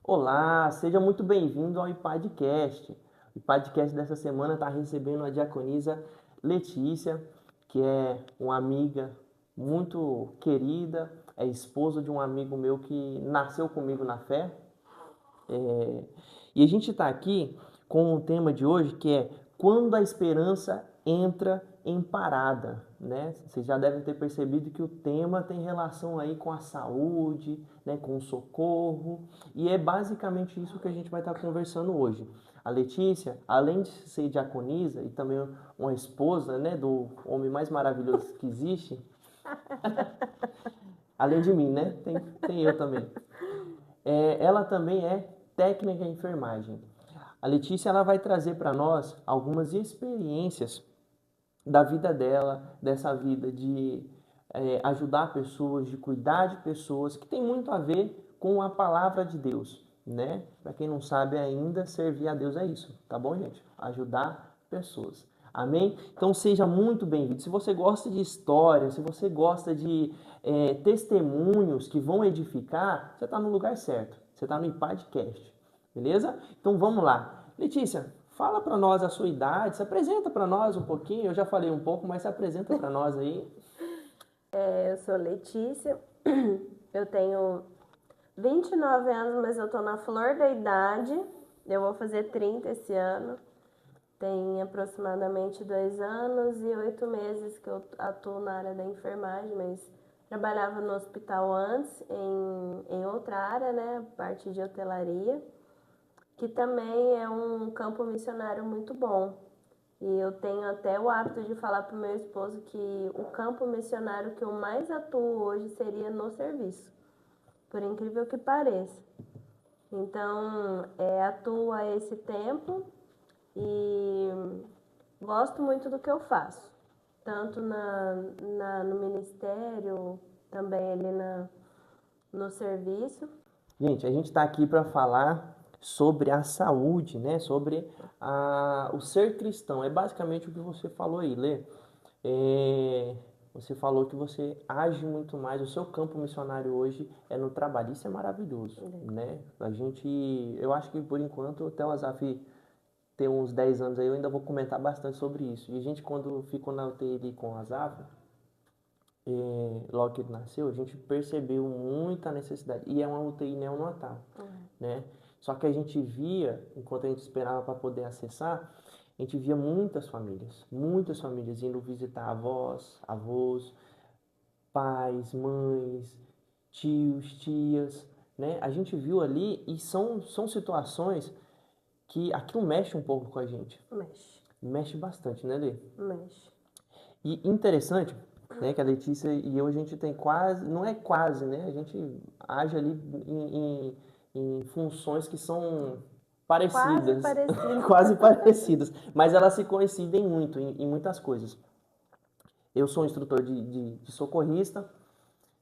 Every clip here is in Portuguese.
Olá, seja muito bem-vindo ao iPadcast. O iPadcast dessa semana está recebendo a diaconisa Letícia, que é uma amiga muito querida, é esposa de um amigo meu que nasceu comigo na fé. E a gente está aqui com o tema de hoje que é quando a esperança entra em parada, né? Vocês já devem ter percebido que o tema tem relação aí com a saúde, né? Com o socorro, e é basicamente isso que a gente vai estar conversando hoje. A Letícia, além de ser diaconisa e também uma esposa, né, do homem mais maravilhoso que existe, além de mim, né? Tem eu também. Ela também é técnica em enfermagem. A Letícia ela vai trazer para nós algumas experiências da vida dela, dessa vida de ajudar pessoas, de cuidar de pessoas, que tem muito a ver com a palavra de Deus, né? Para quem não sabe ainda, servir a Deus é isso, tá bom, gente? Ajudar pessoas. Amém? Então seja muito bem-vindo. Se você gosta de história, se você gosta de testemunhos que vão edificar, você está no lugar certo. Você está no iPadcast, beleza? Então vamos lá. Letícia, fala para nós a sua idade, se apresenta para nós um pouquinho. Eu já falei um pouco, mas se apresenta para nós aí. Eu sou Letícia, eu tenho 29 anos, mas eu tô na flor da idade. Eu vou fazer 30 esse ano. Tem aproximadamente 2 anos e 8 meses que eu atuo na área da enfermagem, mas trabalhava no hospital antes, em outra área, né? Parte de hotelaria, que também é um campo missionário muito bom. E eu tenho até o hábito de falar para o meu esposo que o campo missionário que eu mais atuo hoje seria no serviço, por incrível que pareça. Então, atuo há esse tempo e gosto muito do que eu faço, tanto no ministério, também ali no serviço. Gente, a gente está aqui para falar sobre a saúde, né? Sobre o ser cristão. É basicamente o que você falou aí, Lê. Você falou que você age muito mais, o seu campo missionário hoje é no trabalho. Isso é maravilhoso, né? Eu acho que por enquanto até o Azaf tem uns 10 anos aí, eu ainda vou comentar bastante sobre isso. E a gente, quando ficou na UTI ali com o Azaf, logo que ele nasceu, a gente percebeu muita necessidade. E é uma UTI neonatal, né? Só que a gente via, enquanto a gente esperava para poder acessar, a gente via muitas famílias indo visitar avós, pais, mães, tios, tias, né? A gente viu ali e são situações que aquilo mexe um pouco com a gente. Mexe. Mexe bastante, né, Lê? Mexe. E interessante, né, que a Letícia e eu, a gente tem quase, não é quase, né? A gente age ali em funções que são parecidas. Quase parecido. Quase parecidas. Mas elas se coincidem muito em muitas coisas. Eu sou um instrutor de socorrista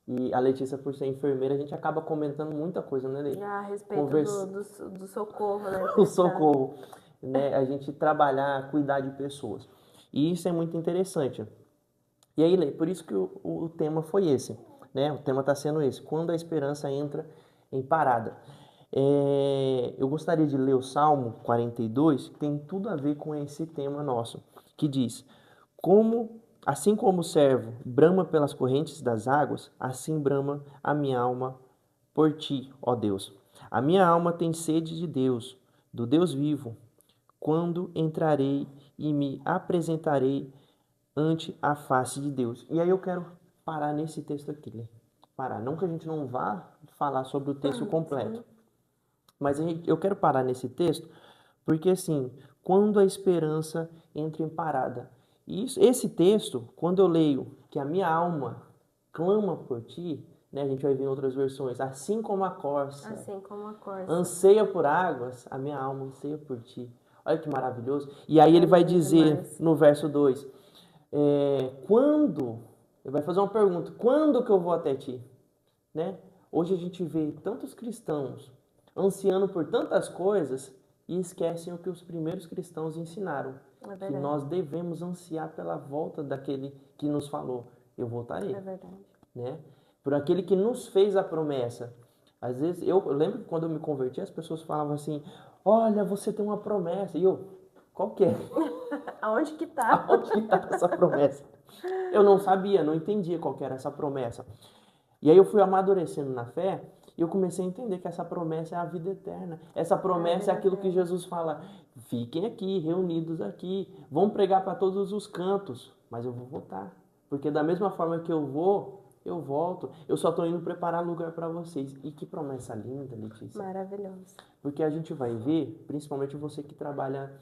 e a Letícia, por ser enfermeira, a gente acaba comentando muita coisa, né, Lê? A respeito do socorro, né? O socorro, né? A gente trabalhar, cuidar de pessoas. E isso é muito interessante. E aí, Lê, por isso que o tema foi esse, né? O tema está sendo esse, quando a esperança entra em parada. Eu gostaria de ler o Salmo 42, que tem tudo a ver com esse tema nosso, que diz, assim como o servo brama pelas correntes das águas, assim brama a minha alma por ti, ó Deus. A minha alma tem sede de Deus, do Deus vivo. Quando entrarei e me apresentarei ante a face de Deus. E aí eu quero parar nesse texto aqui, né? Parar. Não que a gente não vá falar sobre o texto completo, mas eu quero parar nesse texto porque, assim, quando a esperança entra em parada. E esse texto, quando eu leio que a minha alma clama por ti, né? A gente vai ver em outras versões, assim como a corça, anseia por águas, a minha alma anseia por ti. Olha que maravilhoso. E aí ele vai dizer no verso 2, ele vai fazer uma pergunta, quando que eu vou até ti? Né? Hoje a gente vê tantos cristãos ansiando por tantas coisas e esquecem o que os primeiros cristãos ensinaram, É que verdade. nós devemos ansiar pela volta daquele que nos falou, eu voltarei, É verdade. né? Por aquele que nos fez a promessa. Às vezes, eu lembro que quando eu me converti, as pessoas falavam assim, olha, você tem uma promessa. E eu, qual que é? Aonde que tá? Aonde que está essa promessa? Eu não sabia, não entendia qual que era essa promessa. E aí eu fui amadurecendo na fé e eu comecei a entender que essa promessa é a vida eterna. Essa promessa é vida aquilo que eterna. Jesus fala: fiquem aqui, reunidos aqui, vão pregar para todos os cantos, mas eu vou voltar. Porque da mesma forma que eu vou, eu volto. Eu só estou indo preparar lugar para vocês. E que promessa linda, Letícia. Maravilhoso. Porque a gente vai ver, principalmente você que trabalha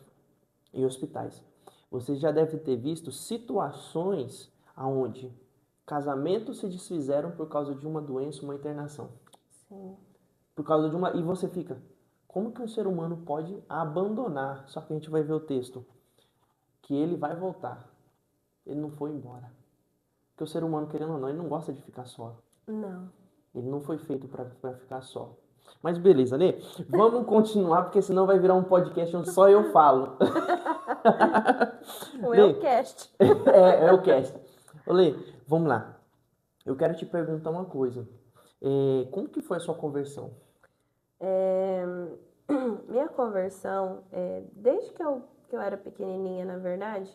em hospitais. Você já deve ter visto situações onde casamentos se desfizeram por causa de uma doença, uma internação. Sim. Por causa de uma. E você fica, como que um ser humano pode abandonar? Só que a gente vai ver o texto. Que ele vai voltar. Ele não foi embora. Porque o ser humano, querendo ou não, ele não gosta de ficar só. Não. Ele não foi feito para ficar só. Mas beleza, Lê. Vamos continuar, porque senão vai virar um podcast onde só eu falo. O Lê, Eucast. é o cast. Ô, Lê, vamos lá. Eu quero te perguntar uma coisa. Como que foi a sua conversão? Minha conversão, desde que eu era pequenininha, na verdade,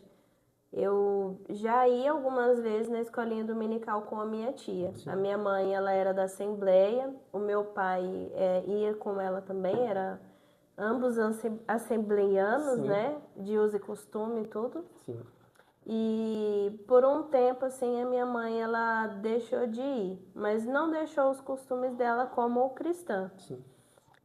eu já ia algumas vezes na escolinha dominical com a minha tia. Sim. A minha mãe, ela era da Assembleia, o meu pai ia com ela também, era ambos assembleianos, Sim. né, de uso e costume e tudo. Sim. E por um tempo, assim, a minha mãe, ela deixou de ir, mas não deixou os costumes dela como cristã. Sim.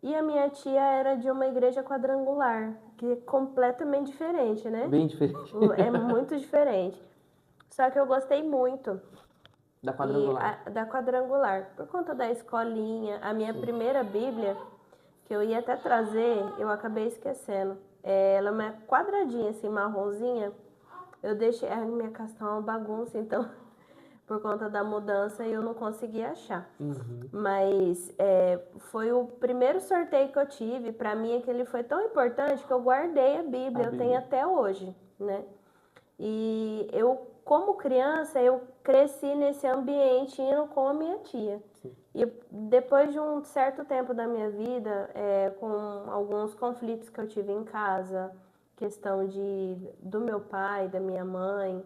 E a minha tia era de uma igreja quadrangular, que é completamente diferente, né? Bem diferente. É muito diferente. Só que eu gostei muito Da quadrangular. da quadrangular, por conta da escolinha. A minha primeira Bíblia, que eu ia até trazer, eu acabei esquecendo. Ela é uma quadradinha, assim, marronzinha. Eu deixei, a minha casa tá uma bagunça, então, por conta da mudança, eu não consegui achar. Uhum. Mas foi o primeiro sorteio que eu tive. Para mim, aquele foi tão importante que eu guardei a Bíblia. Eu tenho até hoje, né? E eu, como criança, eu cresci nesse ambiente indo com a minha tia. Sim. E depois de um certo tempo da minha vida, com alguns conflitos que eu tive em casa, questão do meu pai, da minha mãe,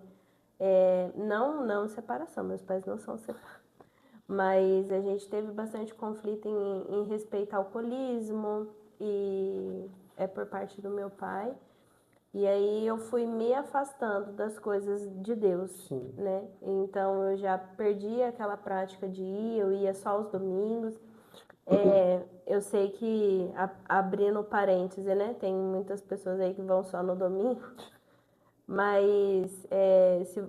não separação, meus pais não são separados. Mas a gente teve bastante conflito em respeito ao alcoolismo e por parte do meu pai. E aí eu fui me afastando das coisas de Deus, Sim. né? Então eu já perdi aquela prática de ir, eu ia só aos domingos. Eu sei que, abrindo parêntese, né? Tem muitas pessoas aí que vão só no domingo. Mas,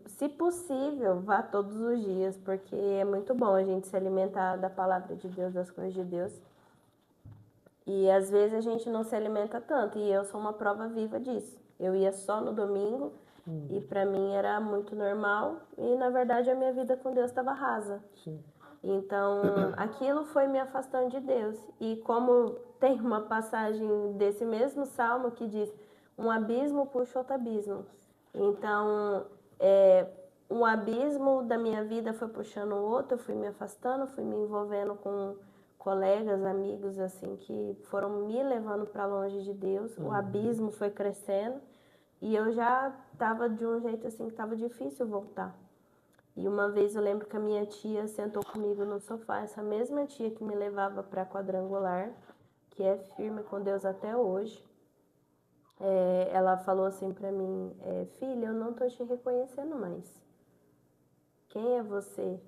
se possível, vá todos os dias, porque é muito bom a gente se alimentar da palavra de Deus, das coisas de Deus. E às vezes a gente não se alimenta tanto, e eu sou uma prova viva disso. Eu ia só no domingo, e para mim era muito normal, e na verdade a minha vida com Deus estava rasa. Sim. Então, aquilo foi me afastando de Deus. E como tem uma passagem desse mesmo salmo que diz: um abismo puxa outro abismo. Então, um abismo da minha vida foi puxando o outro, eu fui me afastando, fui me envolvendo com colegas, amigos, assim, que foram me levando para longe de Deus. O abismo foi crescendo e eu já estava de um jeito assim que estava difícil voltar. E uma vez eu lembro que a minha tia sentou comigo no sofá, essa mesma tia que me levava para quadrangular, que é firme com Deus até hoje. Ela falou assim para mim: filha, eu não tô te reconhecendo mais. Quem é você?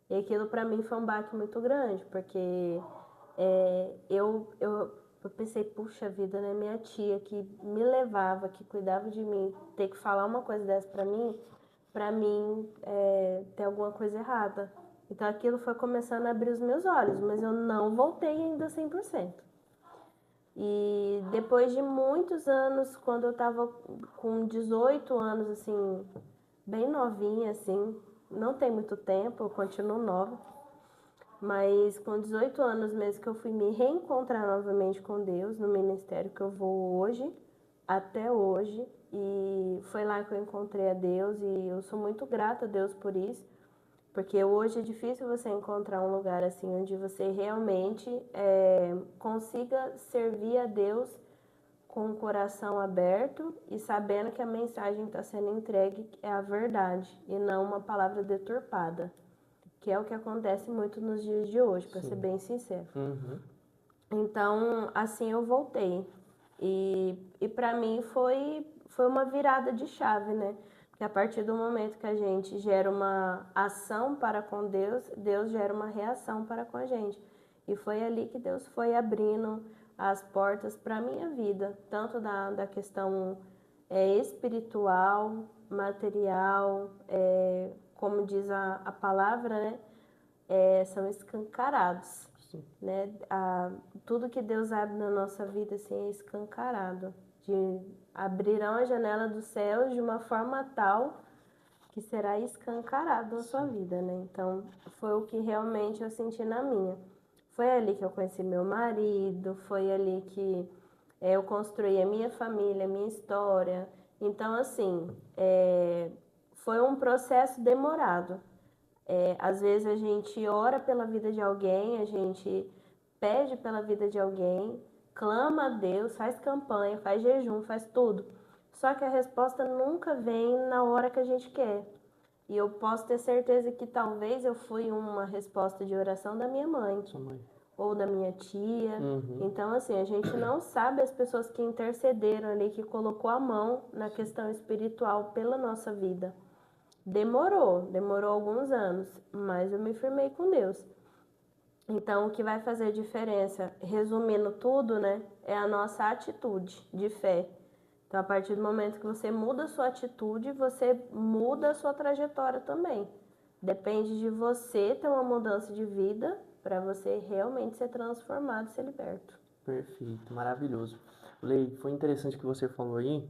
E aquilo para mim foi um baque muito grande, porque eu pensei, puxa vida, né? Minha tia que me levava, que cuidava de mim, ter que falar uma coisa dessa para mim tem alguma coisa errada. Então aquilo foi começando a abrir os meus olhos, mas eu não voltei ainda 100%. E depois de muitos anos, quando eu tava com 18 anos, assim, bem novinha, assim, não tem muito tempo, eu continuo nova. Mas com 18 anos mesmo que eu fui me reencontrar novamente com Deus, no ministério que eu vou hoje, até hoje. E foi lá que eu encontrei a Deus e eu sou muito grata a Deus por isso. Porque hoje é difícil você encontrar um lugar assim onde você realmente consiga servir a Deus com o coração aberto e sabendo que a mensagem que está sendo entregue é a verdade e não uma palavra deturpada, que é o que acontece muito nos dias de hoje, para ser bem sincero. Uhum. Então, assim eu voltei. E para mim foi uma virada de chave, né? Porque a partir do momento que a gente gera uma ação para com Deus, Deus gera uma reação para com a gente. E foi ali que Deus foi abrindo as portas para a minha vida, tanto da questão espiritual, material, como diz a palavra, né? São escancarados, Sim. né? Tudo que Deus abre na nossa vida assim, é escancarado. Abrirão a janela dos céus de uma forma tal que será escancarado na sua vida, né? Então, foi o que realmente eu senti na minha. Foi ali que eu conheci meu marido, foi ali que eu construí a minha família, a minha história. Então, assim, foi um processo demorado. Às vezes a gente ora pela vida de alguém, a gente pede pela vida de alguém, clama a Deus, faz campanha, faz jejum, faz tudo. Só que a resposta nunca vem na hora que a gente quer. E eu posso ter certeza que talvez eu fui uma resposta de oração da minha mãe Sua mãe. ou da minha tia. Uhum. Então, assim, a gente não sabe as pessoas que intercederam ali, que colocou a mão na questão espiritual pela nossa vida. Demorou alguns anos, mas eu me firmei com Deus. Então, o que vai fazer diferença, resumindo tudo, né, é a nossa atitude de fé. Então, a partir do momento que você muda a sua atitude, você muda a sua trajetória também. Depende de você ter uma mudança de vida para você realmente ser transformado e ser liberto. Perfeito, maravilhoso. Lei, foi interessante que você falou aí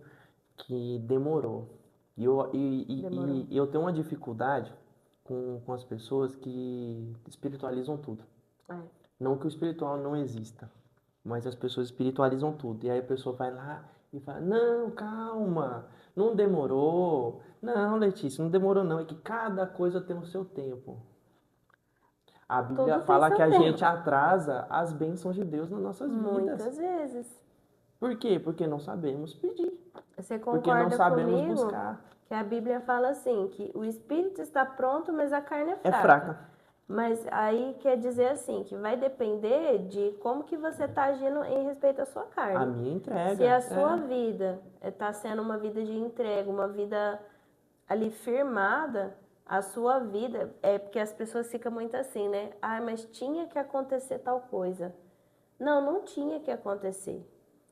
que demorou. Demorou. E eu tenho uma dificuldade com as pessoas que espiritualizam tudo. Não que o espiritual não exista, mas as pessoas espiritualizam tudo. E aí a pessoa vai lá e fala: Não, calma, não demorou. Não, Letícia, não demorou não. É que cada coisa tem o seu tempo. A Bíblia Tudo tem fala que seu a gente tempo. atrasa as bênçãos de Deus nas nossas vidas. Muitas vezes. Por quê? Porque não sabemos pedir. Você Porque não concorda sabemos comigo buscar. que a Bíblia fala assim, que o espírito está pronto, mas a carne é É fraca. fraca. Mas aí quer dizer assim, que vai depender de como que você está agindo em respeito à sua carne. A minha entrega. Se a sua vida está sendo uma vida de entrega, uma vida ali firmada, a sua vida, é porque as pessoas ficam muito assim, né? Ah, mas tinha que acontecer tal coisa. Não, não tinha que acontecer.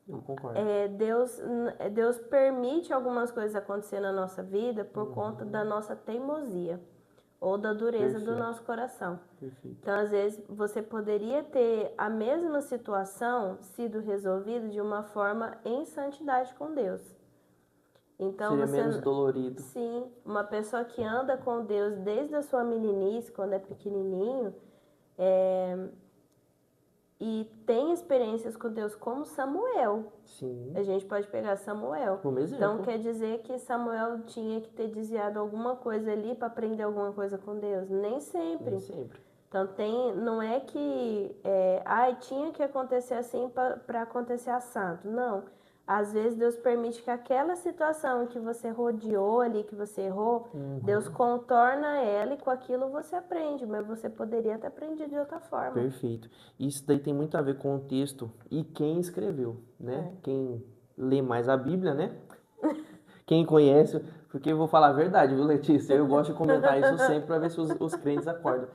Eu concordo. Deus permite algumas coisas acontecer na nossa vida por conta da nossa teimosia ou da dureza do Perfeito. nosso coração. Perfeito. Então, às vezes, você poderia ter a mesma situação sido resolvida de uma forma em santidade com Deus. Então, Seria você, menos dolorido. sim, uma pessoa que anda com Deus desde a sua meninice, quando é pequenininho, e tem experiências com Deus como Samuel. Sim. A gente pode pegar Samuel. Como exemplo. Então quer dizer que Samuel tinha que ter desviado alguma coisa ali para aprender alguma coisa com Deus? Nem sempre. Nem sempre. Então não é que tinha que acontecer assim para acontecer assado. Não. Às vezes Deus permite que aquela situação que você rodeou ali, que você errou, Deus contorna ela e com aquilo você aprende, mas você poderia ter aprendido de outra forma. Perfeito. Isso daí tem muito a ver com o texto e quem escreveu, né? Quem lê mais a Bíblia, né? Quem conhece, porque eu vou falar a verdade, viu, Letícia? Eu gosto de comentar isso sempre para ver se os crentes acordam.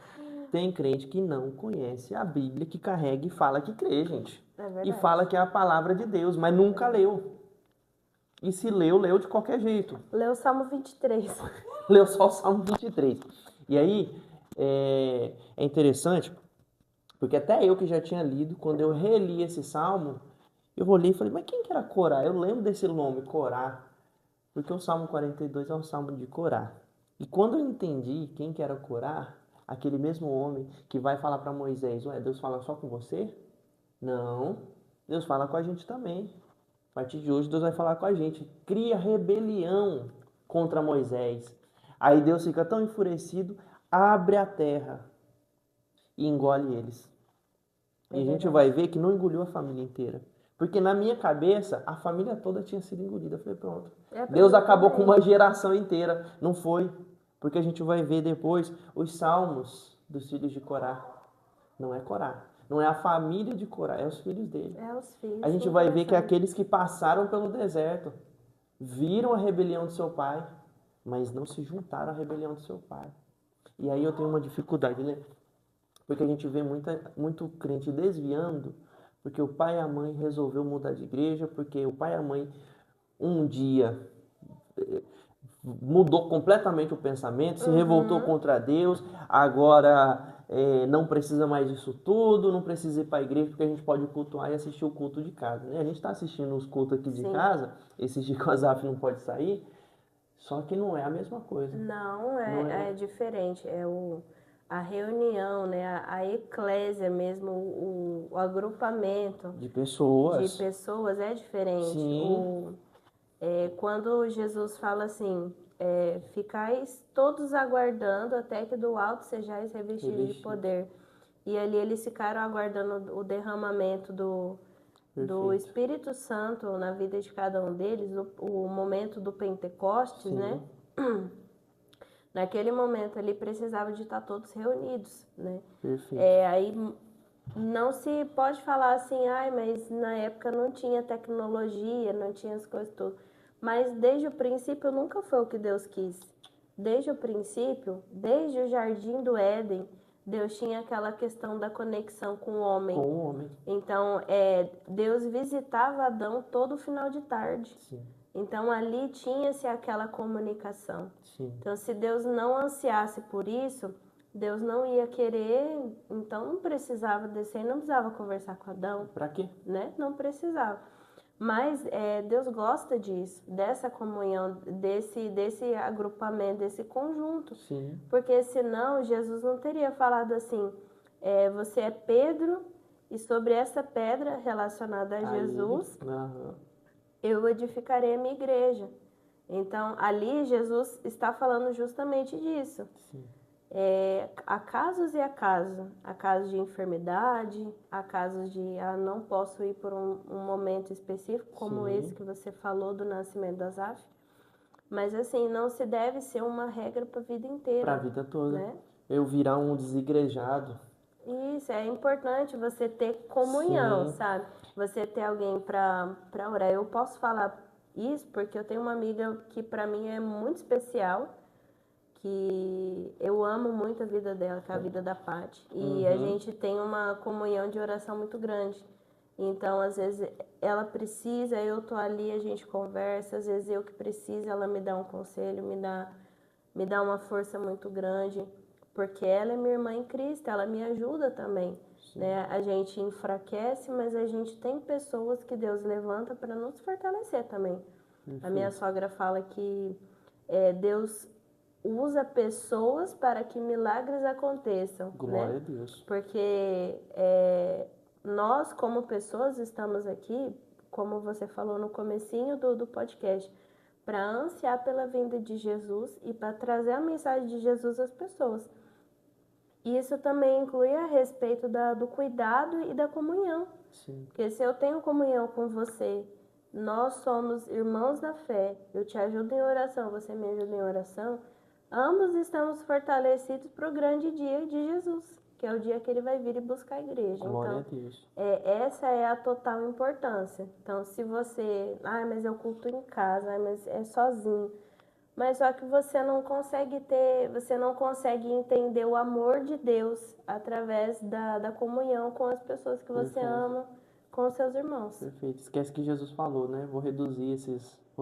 Tem crente que não conhece a Bíblia, que carrega e fala que crê, gente. É verdade. E fala que é a palavra de Deus, mas nunca leu. E se leu de qualquer jeito. Leu o Salmo 23. Leu só o Salmo 23. E aí, é interessante, porque até eu que já tinha lido, quando eu reli esse Salmo, eu olhei e falei, mas quem que era Corá? Eu lembro desse nome, Corá, porque o Salmo 42 é um Salmo de Corá. E quando eu entendi quem que era Corá, Aquele mesmo homem que vai falar para Moisés, ué, Deus fala só com você? Não, Deus fala com a gente também. A partir de hoje, Deus vai falar com a gente. Cria rebelião contra Moisés. Aí Deus fica tão enfurecido, abre a terra e engole eles. E a gente vai ver que não engoliu a família inteira. Porque na minha cabeça, a família toda tinha sido engolida. Eu falei, pronto. Deus acabou com uma geração inteira. Não foi. Porque a gente vai ver depois os salmos dos filhos de Corá. Não é Corá. Não é a família de Corá, é os filhos dele. É os filhos. A gente vai ver que aqueles que passaram pelo deserto viram a rebelião do seu pai, mas não se juntaram à rebelião do seu pai. E aí eu tenho uma dificuldade, né? Porque a gente vê muito crente desviando, porque o pai e a mãe resolveu mudar de igreja, porque o pai e a mãe um dia mudou completamente o pensamento, se revoltou contra Deus, agora não precisa mais disso tudo, não precisa ir para a igreja, porque a gente pode cultuar e assistir o culto de casa. Né? A gente está assistindo os cultos aqui de casa, esses dias que o Azaf não pode sair, só que não é a mesma coisa. Não, é diferente. É a reunião, né? A eclésia mesmo, o agrupamento de pessoas. De pessoas é diferente. Sim. Quando Jesus fala assim, ficais todos aguardando até que do alto sejais revestidos de poder. E ali eles ficaram aguardando o derramamento do Espírito Santo na vida de cada um deles, o momento do Pentecostes, né? Naquele momento ali precisava de estar todos reunidos, né? Perfeito. Aí não se pode falar assim, mas na época não tinha tecnologia, não tinha as coisas todas. Mas desde o princípio nunca foi o que Deus quis. Desde o princípio, desde o jardim do Éden, Deus tinha aquela questão da conexão com o homem. Com o homem. Então, Deus visitava Adão todo final de tarde. Sim. Então, ali tinha-se aquela comunicação. Sim. Então, se Deus não ansiasse por isso, Deus não ia querer, então não precisava descer, não precisava conversar com Adão. Pra quê? Né? Não precisava. Mas Deus gosta disso, dessa comunhão, desse agrupamento, desse conjunto. Sim. Porque senão Jesus não teria falado assim, você é Pedro e sobre essa pedra relacionada a Jesus, eu edificarei a minha igreja. Então ali Jesus está falando justamente disso. Sim. Há casos e há casos de enfermidade, há casos de não posso ir por um momento específico, como esse que você falou do nascimento do Azaf, mas assim, não se deve ser uma regra para a vida inteira. Para a vida toda. Né? Eu virar um desigrejado. Isso, é importante você ter comunhão, sabe? Você ter alguém para orar. Eu posso falar isso porque eu tenho uma amiga que para mim é muito especial, que eu amo muito a vida dela, que é a vida da Paty. E a gente tem uma comunhão de oração muito grande. Então, às vezes, ela precisa, eu tô ali, a gente conversa. Às vezes, eu que preciso, ela me dá um conselho, me dá uma força muito grande. Porque ela é minha irmã em Cristo, ela me ajuda também. Né? A gente enfraquece, mas a gente tem pessoas que Deus levanta para nos fortalecer também. A minha sogra fala que Deus usa pessoas para que milagres aconteçam. Glória né? a Deus. Porque nós, como pessoas, estamos aqui, como você falou no comecinho do podcast, para ansiar pela vinda de Jesus e para trazer a mensagem de Jesus às pessoas. Isso também inclui a respeito do cuidado e da comunhão. Sim. Porque se eu tenho comunhão com você, nós somos irmãos na fé, eu te ajudo em oração, você me ajuda em oração, ambos estamos fortalecidos para o grande dia de Jesus, que é o dia que ele vai vir e buscar a igreja. Glória então, a Deus. Essa é a total importância. Então, se você... mas eu culto em casa, mas é sozinho. Mas só que você não consegue entender o amor de Deus através da comunhão com as pessoas que você ama, com os seus irmãos. Perfeito. Esquece que Jesus falou, né? Vou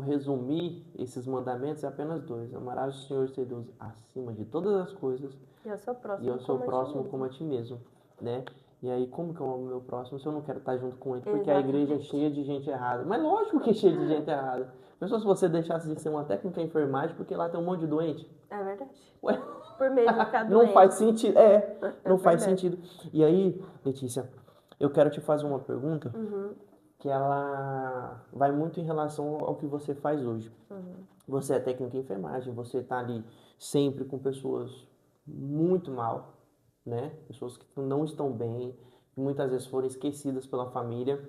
resumir esses mandamentos em apenas 2. Amarás o Senhor seu Deus acima de todas as coisas. E eu sou próximo, e eu sou próximo como a ti mesmo, né? E aí, como que eu amo o meu próximo se eu não quero estar junto com ele? Porque a igreja é Exatamente. cheia de gente errada. Mas lógico que é cheia de gente errada. Pensou se você deixasse de ser uma técnica em enfermagem porque lá tem um monte de doente? É verdade. Ué, Por medo de ficar não faz doente. sentido. É Não faz verdade. sentido. E aí, Letícia, eu quero te fazer uma pergunta Uhum, que ela vai muito em relação ao que você faz hoje. uhum. Você é técnico em enfermagem, você está ali sempre com pessoas muito mal, né? Pessoas que não estão bem, que muitas vezes foram esquecidas pela família.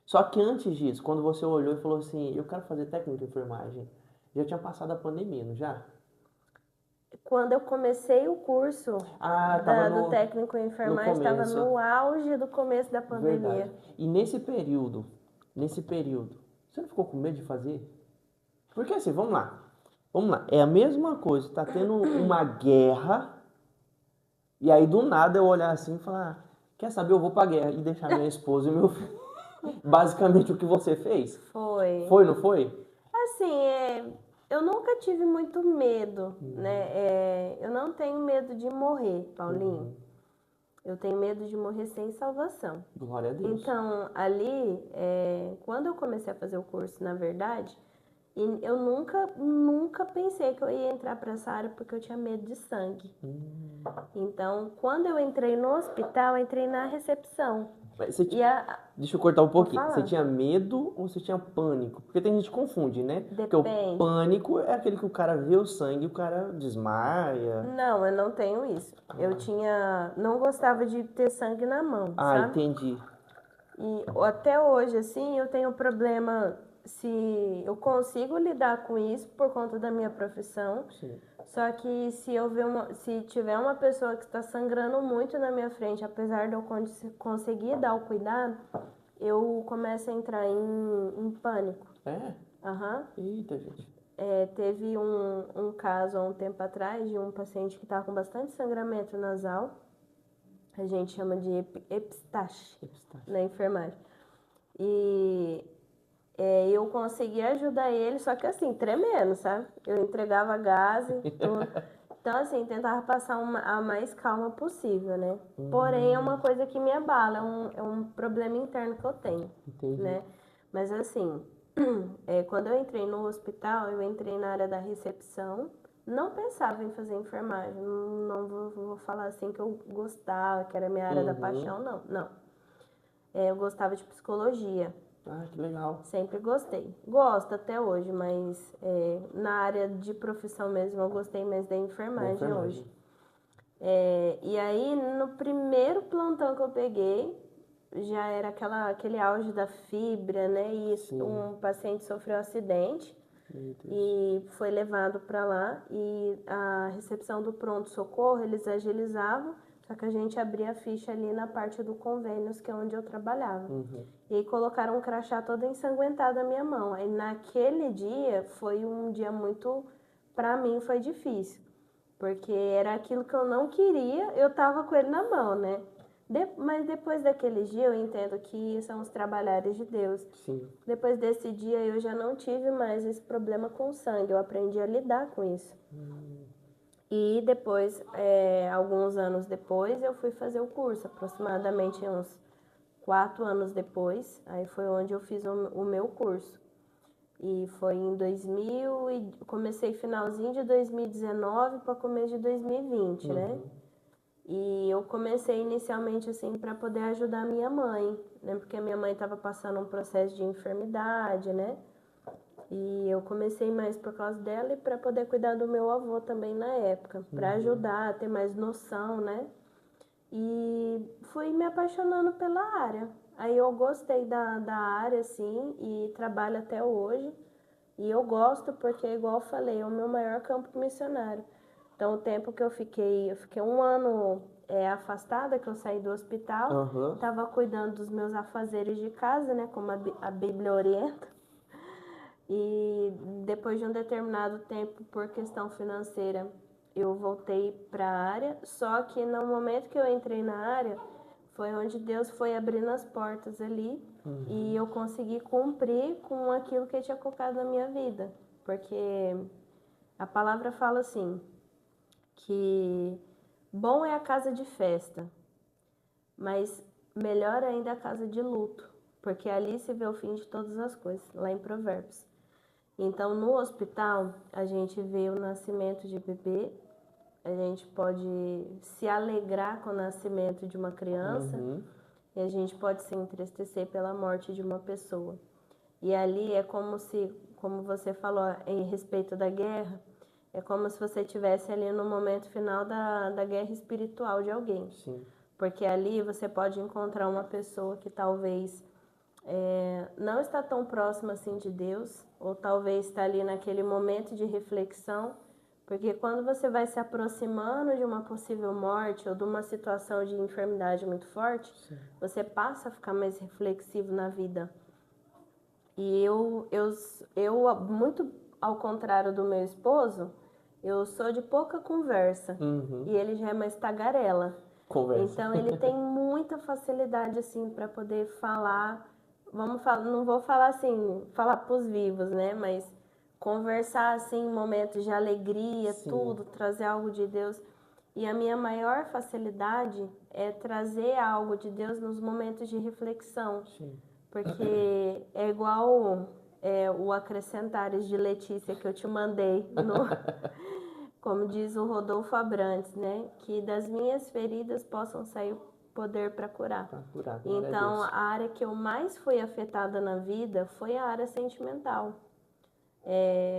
Só que antes disso, quando você olhou e falou assim, eu quero fazer técnico em enfermagem, já tinha passado a pandemia, não já? Quando eu comecei o curso Ah, tava do no, técnico em no enfermagem, estava começo. no auge do começo da Verdade. pandemia. E nesse período, você não ficou com medo de fazer? Porque assim, vamos lá, é a mesma coisa, tá tendo uma guerra, e aí do nada eu olhar assim e falar, ah, quer saber, eu vou pra guerra e deixar minha esposa e meu filho. Basicamente o que você fez. Foi. Foi, não foi? Assim, eu nunca tive muito medo, né? Eu não tenho medo de morrer, Paulinho. Eu tenho medo de morrer sem salvação. Glória a Deus. Então, ali, quando eu comecei a fazer o curso, na verdade, eu nunca pensei que eu ia entrar para essa área porque eu tinha medo de sangue. Então, quando eu entrei no hospital, eu entrei na recepção. Mas E a, deixa eu cortar um vou pouquinho. Você falar, tinha medo ou você tinha pânico? Porque tem gente que confunde, né? Porque o depende. pânico é aquele que o cara vê o sangue e o cara desmaia. Não, eu não tenho isso. Não gostava de ter sangue na mão, Ah, sabe? entendi. E até hoje, assim, eu tenho problema se eu consigo lidar com isso por conta da minha profissão. Sim. Só que se tiver uma pessoa que está sangrando muito na minha frente, apesar de eu conseguir dar o cuidado, eu começo a entrar em pânico. É? Aham. Eita, gente. Teve um caso há um tempo atrás de um paciente que estava com bastante sangramento nasal. A gente chama de epistaxe na enfermagem. E eu consegui ajudar ele, só que assim, tremendo, sabe? Eu entregava gás e tudo. Então, assim, tentava passar a mais calma possível, né? Porém, é uma coisa que me abala, é um problema interno que eu tenho, Entendi. né? Mas, assim, quando eu entrei no hospital, eu entrei na área da recepção, não pensava em fazer enfermagem, não vou falar assim que eu gostava, que era a minha área da paixão, não, não. Eu gostava de psicologia, Ah, que legal. sempre gostei. Gosto até hoje, mas na área de profissão mesmo eu gostei mais da Da enfermagem hoje. enfermagem. E aí, no primeiro plantão que eu peguei, já era aquele auge da fibra, né? E Sim. um paciente sofreu um acidente Meu Deus. e foi levado para lá. E a recepção do pronto-socorro, eles agilizavam, só que a gente abria a ficha ali na parte do convênios, que é onde eu trabalhava. E aí colocaram um crachá todo ensanguentado na minha mão. Aí naquele dia foi um dia muito, para mim foi difícil, porque era aquilo que eu não queria, eu tava com ele na mão, né? Mas depois daquele dia eu entendo que são os trabalhares de Deus. Sim. Depois desse dia eu já não tive mais esse problema com o sangue, eu aprendi a lidar com isso. E depois, alguns anos depois, eu fui fazer o curso, aproximadamente uns 4 anos depois, aí foi onde eu fiz o meu curso. E foi em comecei finalzinho de 2019 para começo de 2020, né? E eu comecei inicialmente assim para poder ajudar a minha mãe, né? Porque a minha mãe estava passando um processo de enfermidade, né? E eu comecei mais por causa dela e para poder cuidar do meu avô também na época, para ajudar a ter mais noção, né? E fui me apaixonando pela área. Aí eu gostei da área, assim, e trabalho até hoje. E eu gosto porque, igual eu falei, é o meu maior campo missionário. Então, o tempo que eu fiquei 1 ano afastada, que eu saí do hospital, Aham. estava cuidando dos meus afazeres de casa, né, como a Bíblia orienta. E depois de um determinado tempo, por questão financeira, eu voltei para a área. Só que no momento que eu entrei na área, foi onde Deus foi abrindo as portas ali e eu consegui cumprir com aquilo que Ele tinha colocado na minha vida. Porque a palavra fala assim, que bom é a casa de festa, mas melhor ainda a casa de luto, porque ali se vê o fim de todas as coisas, lá em Provérbios. Então, no hospital, a gente vê o nascimento de bebê, a gente pode se alegrar com o nascimento de uma criança, e a gente pode se entristecer pela morte de uma pessoa. E ali é como se, como você falou em respeito da guerra, é como se você estivesse ali no momento final da guerra espiritual de alguém. Sim. Porque ali você pode encontrar uma pessoa que talvez não está tão próxima assim de Deus, ou talvez está ali naquele momento de reflexão, porque quando você vai se aproximando de uma possível morte ou de uma situação de enfermidade muito forte, Sim. você passa a ficar mais reflexivo na vida. E eu, muito ao contrário do meu esposo, eu sou de pouca conversa, e ele já é mais tagarela. Conversa. Então ele tem muita facilidade assim para poder falar, vamos falar, não vou falar assim, falar pros vivos, né, mas conversar assim em momentos de alegria, Sim. tudo, trazer algo de Deus. E a minha maior facilidade é trazer algo de Deus nos momentos de reflexão. Sim. Porque é igual o Acrescentares de Letícia que eu te mandei, como diz o Rodolfo Abrantes, né? Que das minhas feridas possam sair poder para curar. Pra curar, glória a Então, Deus. a área que eu mais fui afetada na vida foi a área sentimental.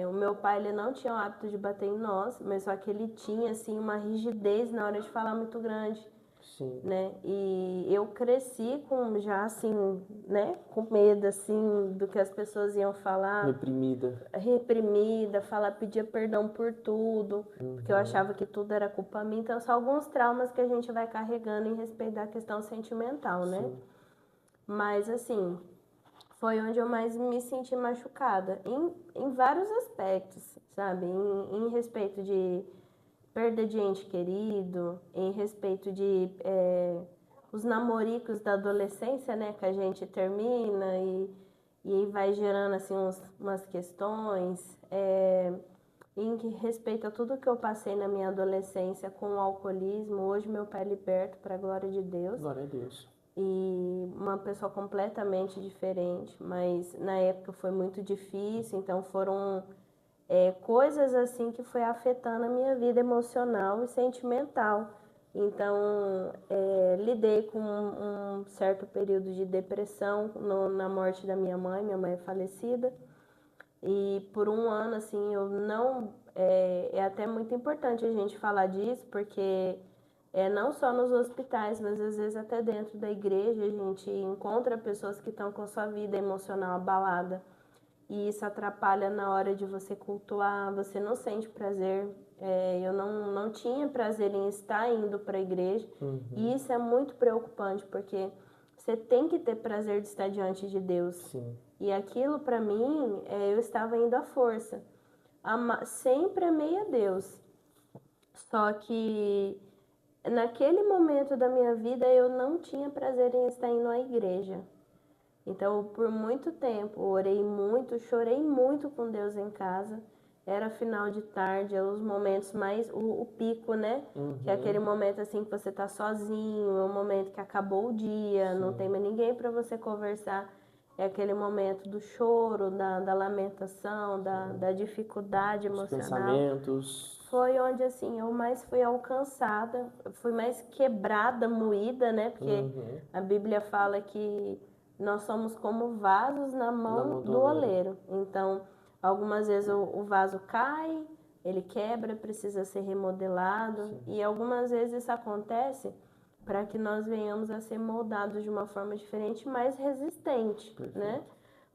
O meu pai, ele não tinha o hábito de bater em nós, mas só que ele tinha, assim, uma rigidez na hora de falar muito grande. Sim. Né? E eu cresci com já assim, né, com medo assim do que as pessoas iam falar, reprimida, falar, pedia perdão por tudo, porque eu achava que tudo era culpa minha. Então são alguns traumas que a gente vai carregando em respeito da questão sentimental, né? Sim. Mas assim, foi onde eu mais me senti machucada em vários aspectos, sabe? Em respeito de perda de ente querido, em respeito de os namoricos da adolescência, né, que a gente termina e vai gerando assim umas questões, em respeito a tudo que eu passei na minha adolescência com o alcoolismo. Hoje meu pai é liberto, para a glória de Deus. Glória a Deus. E uma pessoa completamente diferente, mas na época foi muito difícil, então foram coisas assim que foi afetando a minha vida emocional e sentimental. Então, lidei com um certo período de depressão na morte da minha mãe é falecida. E por um ano, assim, eu não... É até muito importante a gente falar disso, porque não só nos hospitais, mas às vezes até dentro da igreja a gente encontra pessoas que estão com a sua vida emocional abalada. E isso atrapalha na hora de você cultuar, você não sente prazer. Eu não tinha prazer em estar indo para a igreja. E isso é muito preocupante, porque você tem que ter prazer de estar diante de Deus. Sim. E aquilo para mim, eu estava indo à força. Sempre amei a Deus. Só que naquele momento da minha vida eu não tinha prazer em estar indo à igreja. Então, por muito tempo, orei muito, chorei muito com Deus em casa. Era final de tarde, os momentos mais, o pico, né? Que é aquele momento assim que você tá sozinho, é o momento que acabou o dia, não tem mais ninguém para você conversar. É aquele momento do choro, da lamentação, da dificuldade Os emocional. pensamentos. Foi onde assim eu mais fui alcançada, fui mais quebrada, moída, né? Porque a Bíblia fala que nós somos como vasos na mão do oleiro. Então, algumas vezes o vaso cai, ele quebra, precisa ser remodelado. Sim. E algumas vezes isso acontece para que nós venhamos a ser moldados de uma forma diferente, mais resistente, perfeito, né?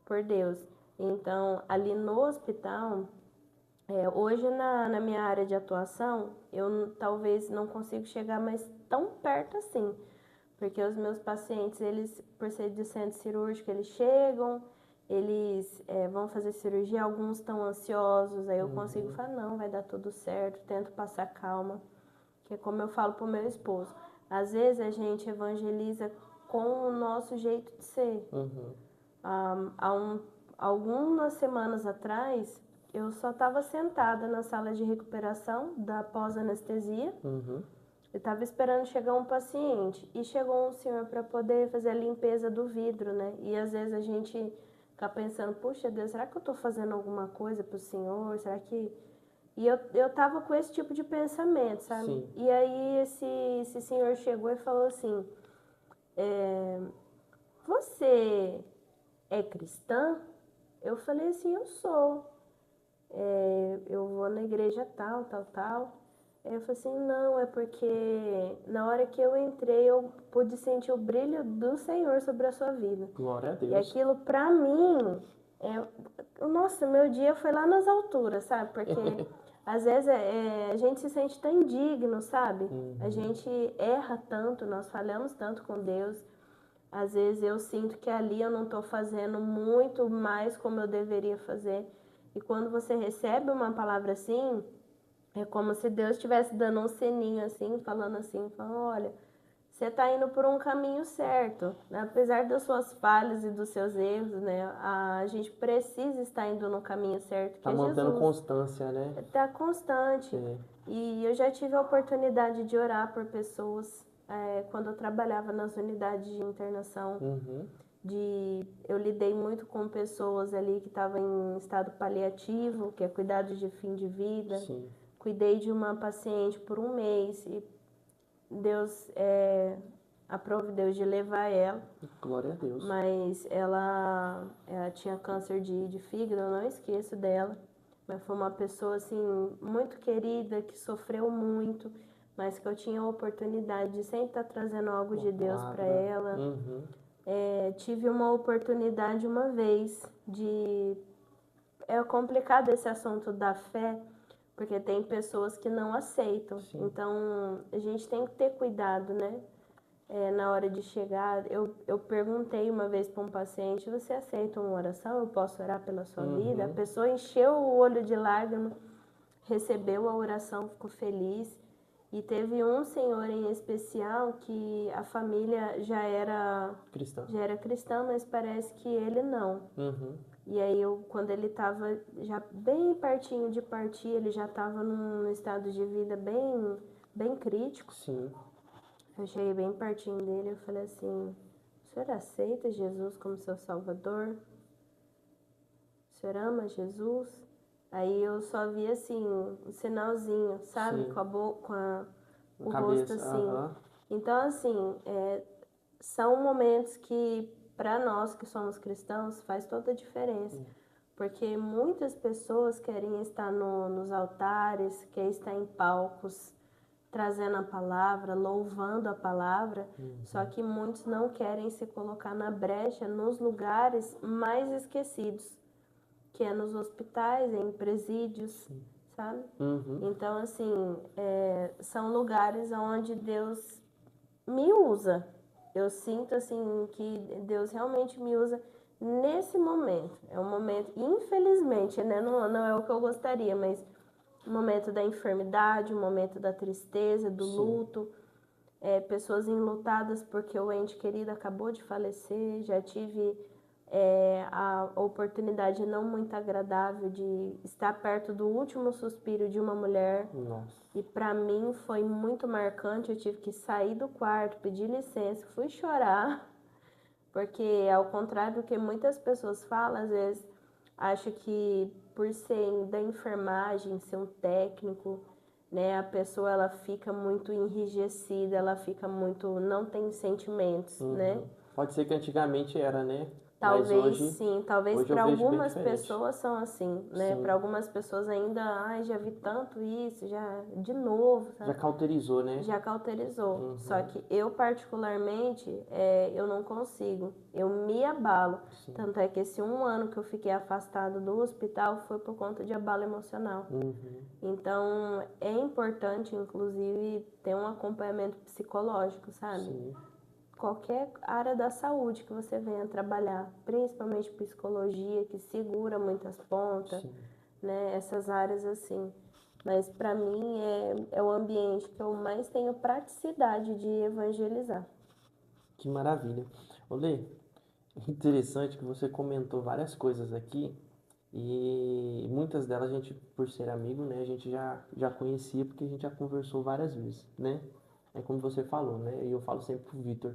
Por Deus. Então, ali no hospital, hoje na minha área de atuação, eu talvez não consigo chegar mais tão perto assim. Porque os meus pacientes, eles, por ser de centro cirúrgico, eles chegam, eles vão fazer cirurgia, alguns estão ansiosos, aí eu consigo falar, não, vai dar tudo certo, tento passar calma. Que é como eu falo pro meu esposo, às vezes a gente evangeliza com o nosso jeito de ser. Algumas semanas atrás, eu só estava sentada na sala de recuperação da pós-anestesia. Eu estava esperando chegar um paciente e chegou um senhor para poder fazer a limpeza do vidro, né? E às vezes a gente fica pensando, puxa Deus, será que eu estou fazendo alguma coisa para o senhor? Será que... E eu tava com esse tipo de pensamento, sabe? Sim. E aí esse senhor chegou e falou assim, você é cristã? Eu falei assim, eu sou. Eu vou na igreja tal, tal, tal. Aí eu falei assim, não, é porque na hora que eu entrei eu pude sentir o brilho do Senhor sobre a sua vida. Glória a E Deus. aquilo pra mim, nossa, meu dia foi lá nas alturas, sabe? Porque às vezes a gente se sente tão indigno, sabe? A gente erra tanto, nós falhamos tanto com Deus. Às vezes eu sinto que ali eu não estou fazendo muito mais como eu deveria fazer. E quando você recebe uma palavra assim, é como se Deus estivesse dando um sininho assim, falando, olha, você está indo por um caminho certo, né? Apesar das suas falhas e dos seus erros, né? A gente precisa estar indo no caminho certo, que Tá é mantendo Jesus. constância, né? Está constante. É. E eu já tive a oportunidade de orar por pessoas quando eu trabalhava nas unidades de internação. Eu lidei muito com pessoas ali que estavam em estado paliativo, que é cuidado de fim de vida. Sim. Cuidei de uma paciente por um mês e Deus aprove Deus de levar ela, Glória a Deus. mas ela tinha câncer de fígado, eu não esqueço dela. Mas foi uma pessoa assim muito querida, que sofreu muito, mas que eu tinha a oportunidade de sempre estar trazendo algo de Deus para ela. Tive uma oportunidade uma vez de... É complicado esse assunto da fé, porque tem pessoas que não aceitam. Sim. Então, a gente tem que ter cuidado, né? Na hora de chegar, eu perguntei uma vez para um paciente, você aceita uma oração? Eu posso orar pela sua vida? A pessoa encheu o olho de lágrimas, recebeu a oração, ficou feliz. E teve um senhor em especial que a família já era cristã, mas parece que ele não. E aí, quando ele estava já bem pertinho de partir, ele já estava num estado de vida bem, bem crítico. Sim. Eu cheguei bem pertinho dele e eu falei assim, o senhor aceita Jesus como seu salvador? O senhor ama Jesus? Aí eu só vi assim, um sinalzinho, sabe? Sim. O Cabeça, rosto assim. Então, assim, são momentos que, para nós que somos cristãos, faz toda a diferença. Porque muitas pessoas querem estar nos altares, querem estar em palcos, trazendo a palavra, louvando a palavra, só que muitos não querem se colocar na brecha nos lugares mais esquecidos, que é nos hospitais, em presídios, sabe? Então, assim, são lugares onde Deus me usa. Eu sinto, assim, que Deus realmente me usa nesse momento. É um momento, infelizmente, né? Não é o que eu gostaria, mas o momento da enfermidade, o momento da tristeza, do luto, pessoas enlutadas porque o ente querido acabou de falecer. Já tive a oportunidade não muito agradável de estar perto do último suspiro de uma mulher. Nossa. E para mim foi muito marcante. Eu tive que sair do quarto, pedir licença, fui chorar, porque ao contrário do que muitas pessoas falam, às vezes acho que por ser da enfermagem, ser um técnico, né, a pessoa ela fica muito enrijecida, ela fica muito, não tem sentimentos, né? Pode ser que antigamente era, né? Talvez Mas hoje, sim, talvez hoje eu para vejo bem algumas diferente. pessoas são assim, né? Sim. Para algumas pessoas ainda, já vi tanto isso, já de novo, sabe? Já cauterizou, né? Já cauterizou. Só que eu, particularmente, eu não consigo. Eu me abalo. Sim. Tanto é que esse 1 ano que eu fiquei afastado do hospital foi por conta de abalo emocional. Então, é importante, inclusive, ter um acompanhamento psicológico, sabe? Sim. Qualquer área da saúde que você venha trabalhar, principalmente psicologia, que segura muitas pontas, né? Essas áreas assim. Mas para mim é o ambiente que eu mais tenho praticidade de evangelizar. Que maravilha. Olê, interessante que você comentou várias coisas aqui e muitas delas a gente, por ser amigo, né, a gente já conhecia porque a gente já conversou várias vezes, né? é como você falou, né? E eu falo sempre pro Vitor,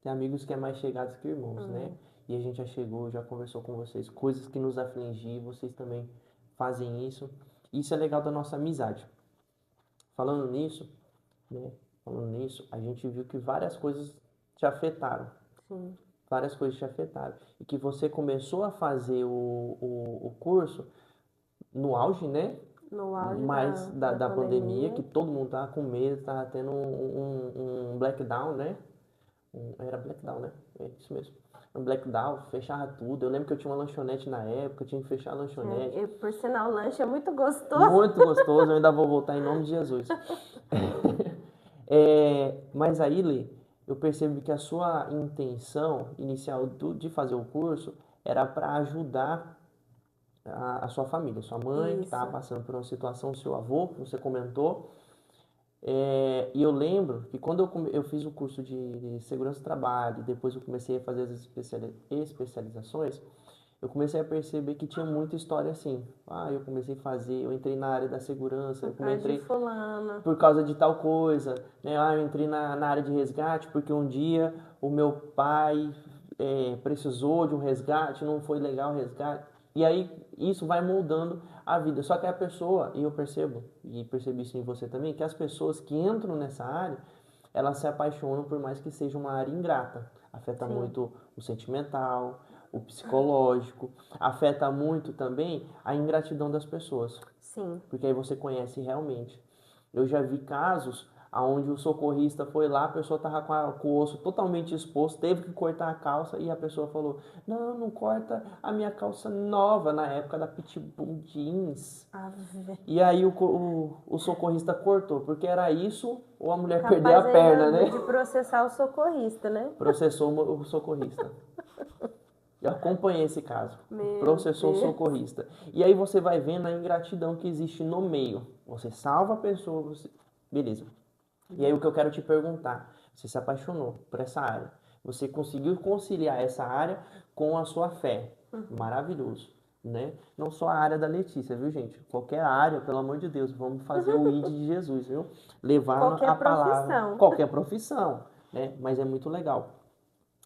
tem amigos que é mais chegados que irmãos, né? E a gente já chegou, já conversou com vocês, coisas que nos afligem, vocês também fazem isso. Isso é legal da nossa amizade. Falando nisso, né? Falando nisso, a gente viu que várias coisas te afetaram. Sim. Várias coisas te afetaram. E que você começou a fazer o curso no auge, né? No auge Mais da da pandemia, pandemia. que todo mundo tava com medo, tava tendo um blackdown, né? Era blackdown, né? É isso mesmo. Um blackdown, fechava tudo. Eu lembro que eu tinha uma lanchonete na época, eu tinha que fechar a lanchonete. E, por sinal, o lanche é muito gostoso. Muito gostoso, eu ainda vou voltar em nome de Jesus. Mas aí, Lê, eu percebo que a sua intenção inicial de fazer o curso era para ajudar a sua família, sua mãe que estava Isso. passando por uma situação, seu avô, que você comentou. E eu lembro que quando eu fiz o curso de segurança do trabalho, depois eu comecei a fazer as especializações, eu comecei a perceber que tinha muita história assim. Eu comecei a fazer, eu entrei na área da segurança, Por causa de entrei fulano. por causa de tal coisa, né? Eu entrei na área de resgate porque um dia o meu pai precisou de um resgate, não foi legal o resgate. E aí isso vai moldando a vida. Só que a pessoa, e eu percebo, e percebi isso em você também, que as pessoas que entram nessa área, elas se apaixonam por mais que seja uma área ingrata. Afeta Sim. muito o sentimental, o psicológico, afeta muito também a ingratidão das pessoas, Sim. porque aí você conhece realmente. Eu já vi casos onde o socorrista foi lá, a pessoa estava com o osso totalmente exposto, teve que cortar a calça e a pessoa falou: Não, não corta a minha calça nova, na época da Pitbull Jeans. Ave. E aí o socorrista cortou, porque era isso ou a mulher perder a Capaz perna, ainda né? de processar o socorrista, né? Processou o socorrista. Eu acompanhei esse caso. Meu Processou o Deus. socorrista. E aí você vai vendo a ingratidão que existe no meio. Você salva a pessoa, você... beleza. E aí o que eu quero te perguntar, você se apaixonou por essa área. Você conseguiu conciliar essa área com a sua fé. Maravilhoso, né? Não só a área da Letícia, viu, gente? Qualquer área, pelo amor de Deus, vamos fazer o ID de Jesus, viu? Levando Qualquer a palavra, profissão. qualquer profissão, né? Mas é muito legal.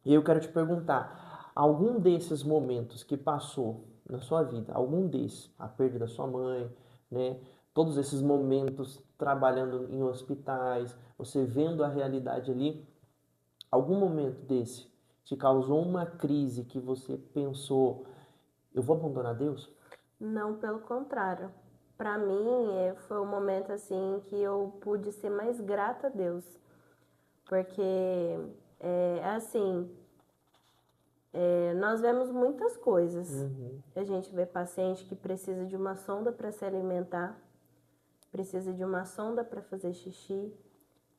E eu quero te perguntar, algum desses momentos que passou na sua vida, algum desses, a perda da sua mãe, né? Todos esses momentos trabalhando em hospitais, você vendo a realidade ali, algum momento desse te causou uma crise que você pensou, eu vou abandonar Deus? Não, pelo contrário. Para mim, foi um momento assim que eu pude ser mais grata a Deus. Porque, assim, nós vemos muitas coisas. A gente vê paciente que precisa de uma sonda para se alimentar, precisa de uma sonda para fazer xixi,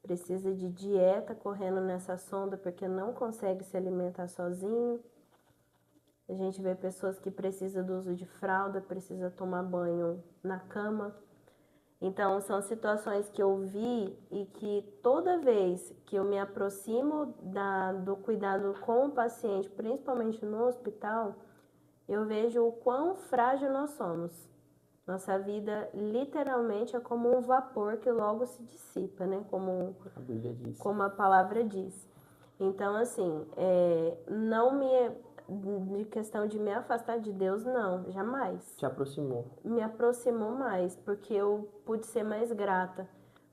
precisa de dieta correndo nessa sonda porque não consegue se alimentar sozinho. A gente vê pessoas que precisam do uso de fralda, precisa tomar banho na cama. Então, são situações que eu vi e que toda vez que eu me aproximo do cuidado com o paciente, principalmente no hospital, eu vejo o quão frágil nós somos. Nossa vida literalmente é como um vapor que logo se dissipa, né? A Bíblia diz. Como a palavra diz. Então, assim, não me... De questão de me afastar de Deus, não, jamais. Te aproximou. Me aproximou mais, porque eu pude ser mais grata.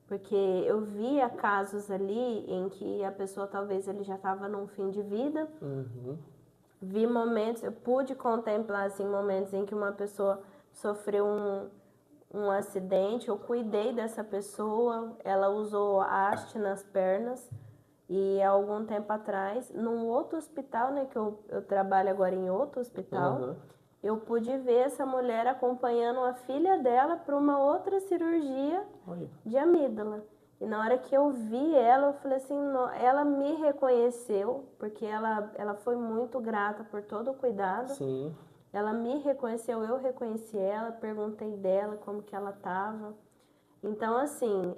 Porque eu via casos ali em que a pessoa talvez ele já estava num fim de vida. Vi momentos, eu pude contemplar assim, momentos em que uma pessoa sofreu um acidente, eu cuidei dessa pessoa, ela usou haste nas pernas. E há algum tempo atrás, num outro hospital, né, que eu trabalho agora em outro hospital, eu pude ver essa mulher acompanhando a filha dela para uma outra cirurgia de amígdala. E na hora que eu vi ela, eu falei assim, ela me reconheceu, porque ela foi muito grata por todo o cuidado. Sim. Ela me reconheceu, eu reconheci ela, perguntei dela como que ela estava. Então, assim,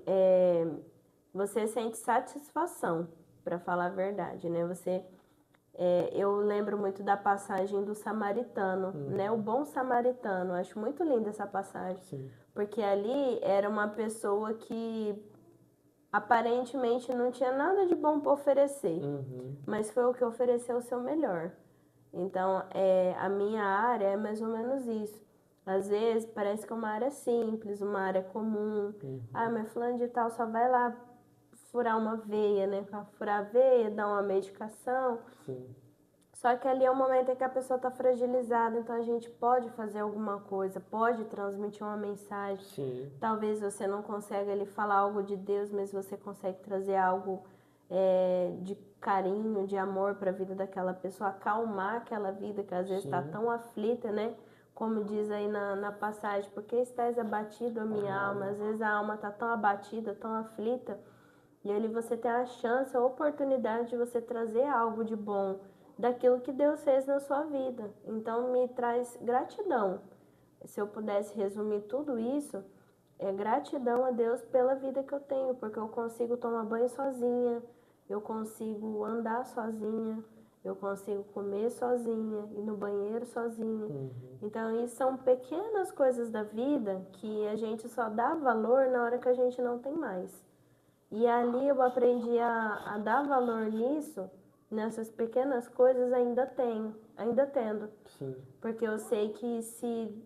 você sente satisfação, para falar a verdade, né? Eu lembro muito da passagem do samaritano, né? O bom samaritano. Acho muito linda essa passagem. Sim. Porque ali era uma pessoa que aparentemente não tinha nada de bom para oferecer, Uhum. mas foi o que ofereceu o seu melhor. Então, a minha área é mais ou menos isso. Às vezes parece que é uma área simples, uma área comum. Ah, mas fulano de tal só vai lá furar uma veia, né? Furar a veia, dar uma medicação. Sim. Só que ali é o momento em que a pessoa está fragilizada, então a gente pode fazer alguma coisa, pode transmitir uma mensagem. Sim. Talvez você não consiga ali falar algo de Deus, mas você consegue trazer algo de carinho, de amor para a vida daquela pessoa, acalmar aquela vida que às vezes está Sim. tão aflita, né? Como diz aí na passagem, porque estás abatido a minha alma? Às vezes a alma está tão abatida, tão aflita, e ali você tem a chance, a oportunidade de você trazer algo de bom daquilo que Deus fez na sua vida. Então me traz gratidão. Se eu pudesse resumir tudo isso, é gratidão a Deus pela vida que eu tenho, porque eu consigo tomar banho sozinha, eu consigo andar sozinha, eu consigo comer sozinha, ir no banheiro sozinha. Então, isso são pequenas coisas da vida que a gente só dá valor na hora que a gente não tem mais. E ali eu aprendi a dar valor nisso, nessas pequenas coisas ainda tendo. Sim. Porque eu sei que se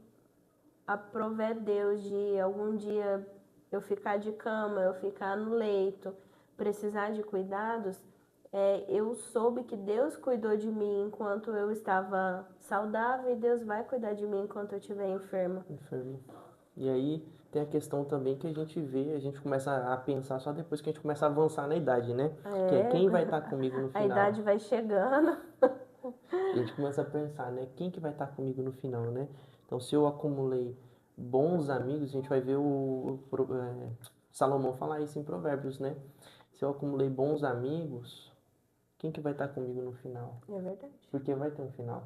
aprover Deus de algum dia eu ficar de cama, eu ficar no leito, precisar de cuidados, eu soube que Deus cuidou de mim enquanto eu estava saudável e Deus vai cuidar de mim enquanto eu estiver enferma. Enfermo. E aí tem a questão também que a gente vê, a gente começa a pensar só depois que a gente começa a avançar na idade, né? Que é quem vai estar comigo no A final. idade vai chegando. A gente começa a pensar, né? Quem que vai estar comigo no final, né? Então, se eu acumulei bons amigos, a gente vai ver Salomão falar isso em Provérbios, né? Se eu acumulei bons amigos, quem que vai estar comigo no final? É verdade. Porque vai ter um final.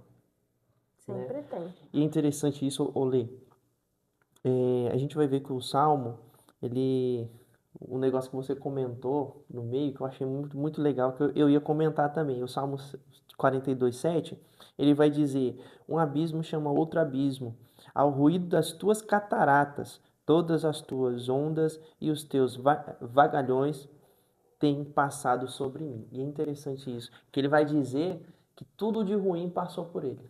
Sempre tem. E é interessante isso, Olê. A gente vai ver que o Salmo, o negócio que você comentou no meio, que eu achei muito, muito legal, que eu ia comentar também. O Salmo 42:7, ele vai dizer: um abismo chama outro abismo, ao ruído das tuas cataratas, todas as tuas ondas e os teus vagalhões têm passado sobre mim. E é interessante isso, que ele vai dizer que tudo de ruim passou por ele.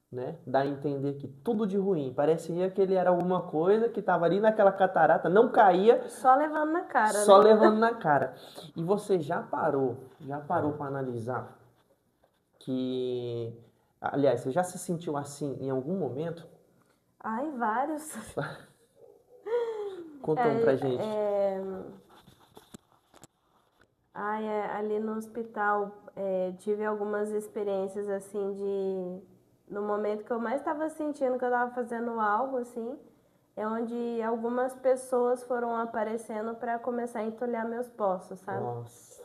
Né? Dá a entender que tudo de ruim. Parecia que ele era alguma coisa que estava ali naquela catarata, não caía, Só levando na cara, só né? levando na cara. E você já parou para analisar que, aliás, você já se sentiu assim em algum momento? Ai, vários. Conta um pra gente. Ali no hospital tive algumas experiências assim no momento que eu mais estava sentindo que eu estava fazendo algo assim, é onde algumas pessoas foram aparecendo para começar a entulhar meus poços, sabe? Nossa.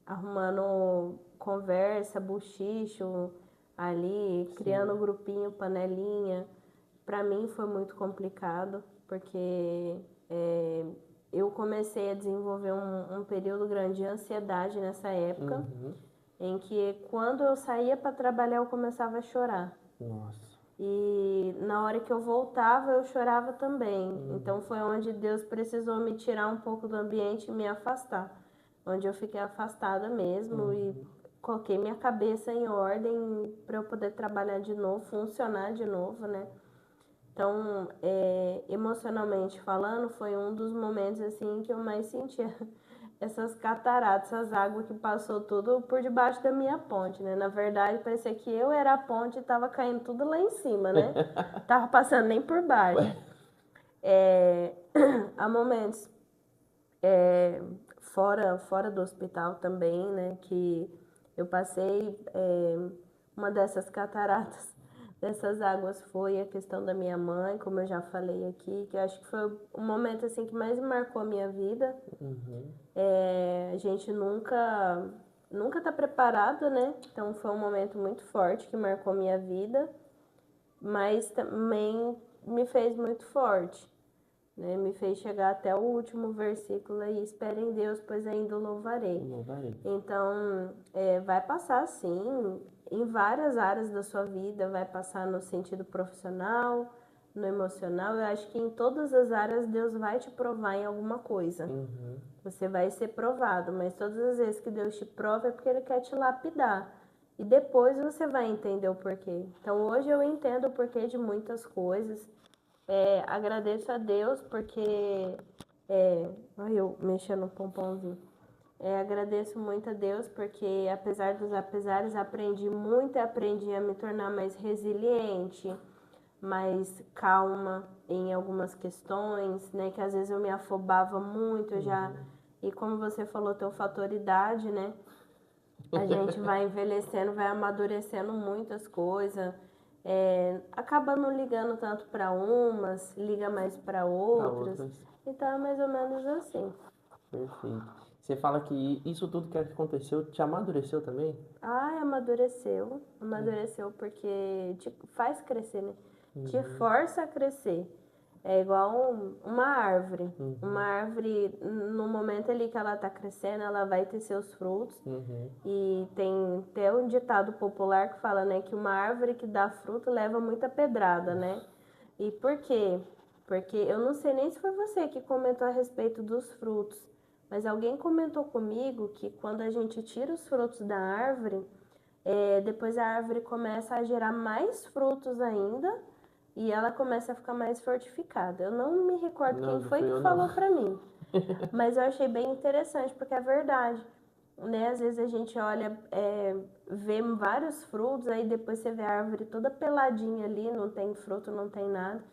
Arrumando conversa, buchicho ali, criando grupinho, panelinha. Para mim foi muito complicado, porque eu comecei a desenvolver um período grande de ansiedade nessa época, em que quando eu saía para trabalhar eu começava a chorar. Nossa. E na hora que eu voltava eu chorava também. Então foi onde Deus precisou me tirar um pouco do ambiente e me afastar. Onde eu fiquei afastada mesmo e coloquei minha cabeça em ordem para eu poder trabalhar de novo, funcionar de novo, né? Então, emocionalmente falando, foi um dos momentos assim que eu mais sentia essas cataratas, essas águas que passou tudo por debaixo da minha ponte, né? Na verdade, parecia que eu era a ponte e tava caindo tudo lá em cima, né? Tava passando nem por baixo. Há momentos fora do hospital também, né? Que eu passei uma dessas cataratas, dessas águas foi a questão da minha mãe, como eu já falei aqui, que eu acho que foi o momento assim que mais marcou a minha vida. A gente nunca tá preparado, né? Então foi um momento muito forte que marcou a minha vida, mas também me fez muito forte, né? Me fez chegar até o último versículo aí, espere em Deus, pois ainda o louvarei. Então, vai passar sim, em várias áreas da sua vida, vai passar no sentido profissional, no emocional, eu acho que em todas as áreas Deus vai te provar em alguma coisa. Uhum. Você vai ser provado, mas todas as vezes que Deus te prova é porque Ele quer te lapidar. E depois você vai entender o porquê. Então hoje eu entendo o porquê de muitas coisas. Agradeço a Deus porque. Olha eu mexendo no pompomzinho. Agradeço muito a Deus porque, apesar dos apesares, aprendi muito e aprendi a me tornar mais resiliente, mais calma em algumas questões, né? Que às vezes eu me afobava muito, eu já... E como você falou, tem o fator idade, né? A gente vai envelhecendo, vai amadurecendo muitas coisas, acaba não ligando tanto para umas, liga mais para Para outras. outras. Então é mais ou menos assim. Perfeito. Você fala que isso tudo que aconteceu te amadureceu também? Amadureceu. Amadureceu porque te faz crescer, né? Te força a crescer. É igual uma árvore. Uma árvore, no momento ali que ela tá crescendo, ela vai ter seus frutos. E tem até um ditado popular que fala, né, que uma árvore que dá fruto leva muita pedrada, né? E por quê? Porque eu não sei nem se foi você que comentou a respeito dos frutos, mas alguém comentou comigo que quando a gente tira os frutos da árvore, depois a árvore começa a gerar mais frutos ainda e ela começa a ficar mais fortificada. Eu não me recordo quem Não foi fui que eu não. falou pra mim, mas eu achei bem interessante porque é verdade. Né? Às vezes a gente olha, vê vários frutos, aí depois você vê a árvore toda peladinha ali, não tem fruto, não tem nada.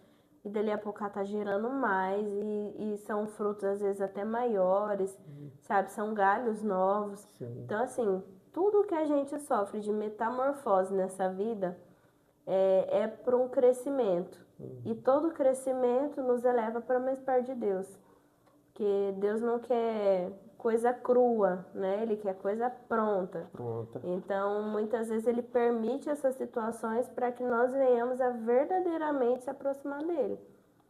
E dali a pouco ela tá gerando mais e são frutos às vezes até maiores, sabe? São galhos novos. Sim. Então, assim, tudo que a gente sofre de metamorfose nessa vida é para um crescimento. E todo crescimento nos eleva para mais perto de Deus. Porque Deus não quer coisa crua, né? Ele quer coisa pronta. Pronta. Então, muitas vezes ele permite essas situações para que nós venhamos a verdadeiramente se aproximar dele.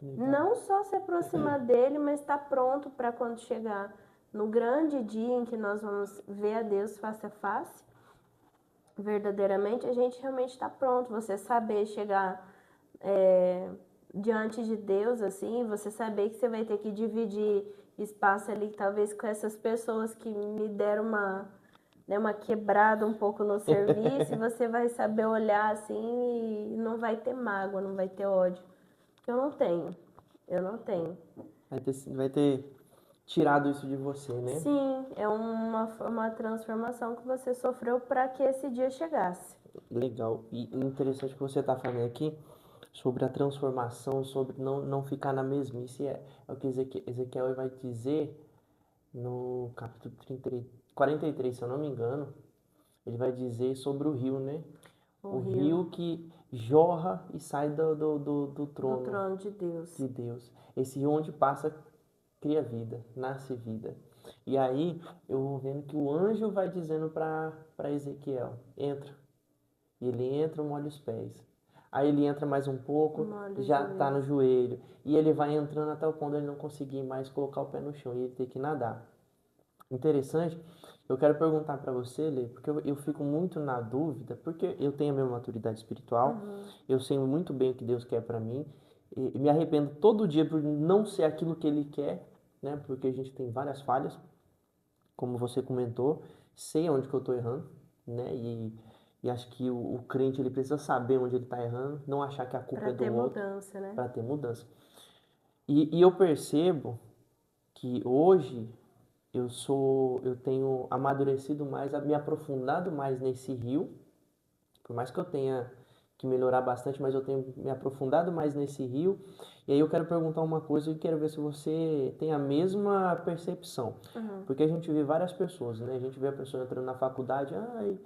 Não só se aproximar dele, mas estar pronto para quando chegar no grande dia em que nós vamos ver a Deus face a face, verdadeiramente, a gente realmente está pronto. Você saber chegar diante de Deus, assim, você saber que você vai ter que dividir espaço ali, talvez com essas pessoas que me deram uma quebrada um pouco no serviço, e você vai saber olhar assim e não vai ter mágoa, não vai ter ódio. Porque eu não tenho. Vai ter tirado isso de você, né? Sim, é uma transformação que você sofreu para que esse dia chegasse. Legal. E interessante que você está falando aqui sobre a transformação, sobre não ficar na mesmice. É o que Ezequiel vai dizer no capítulo 43, se eu não me engano. Ele vai dizer sobre o rio, né? O rio que jorra e sai do trono Do trono de Deus. de Deus. Esse rio onde passa, cria vida, nasce vida. E aí eu vou vendo que o anjo vai dizendo para Ezequiel: entra. E ele entra, molha os pés. Aí ele entra mais um pouco, Molha o já está no joelho. joelho. E ele vai entrando até o ponto de ele não conseguir mais colocar o pé no chão e ele ter que nadar. Interessante. Eu quero perguntar para você, Lê, porque eu fico muito na dúvida, porque eu tenho a minha maturidade espiritual, eu sei muito bem o que Deus quer para mim, e me arrependo todo dia por não ser aquilo que Ele quer, né? Porque a gente tem várias falhas, como você comentou, sei onde que eu estou errando, né? E acho que o crente ele precisa saber onde ele está errando, não achar que a culpa Para é do ter outro, mudança, né? para ter mudança. E eu percebo que hoje eu tenho amadurecido mais, me aprofundado mais nesse rio, por mais que eu tenha que melhorar bastante, mas eu tenho me aprofundado mais nesse rio. E aí eu quero perguntar uma coisa e quero ver se você tem a mesma percepção. Porque a gente vê várias pessoas, né? A gente vê a pessoa entrando na faculdade, ai,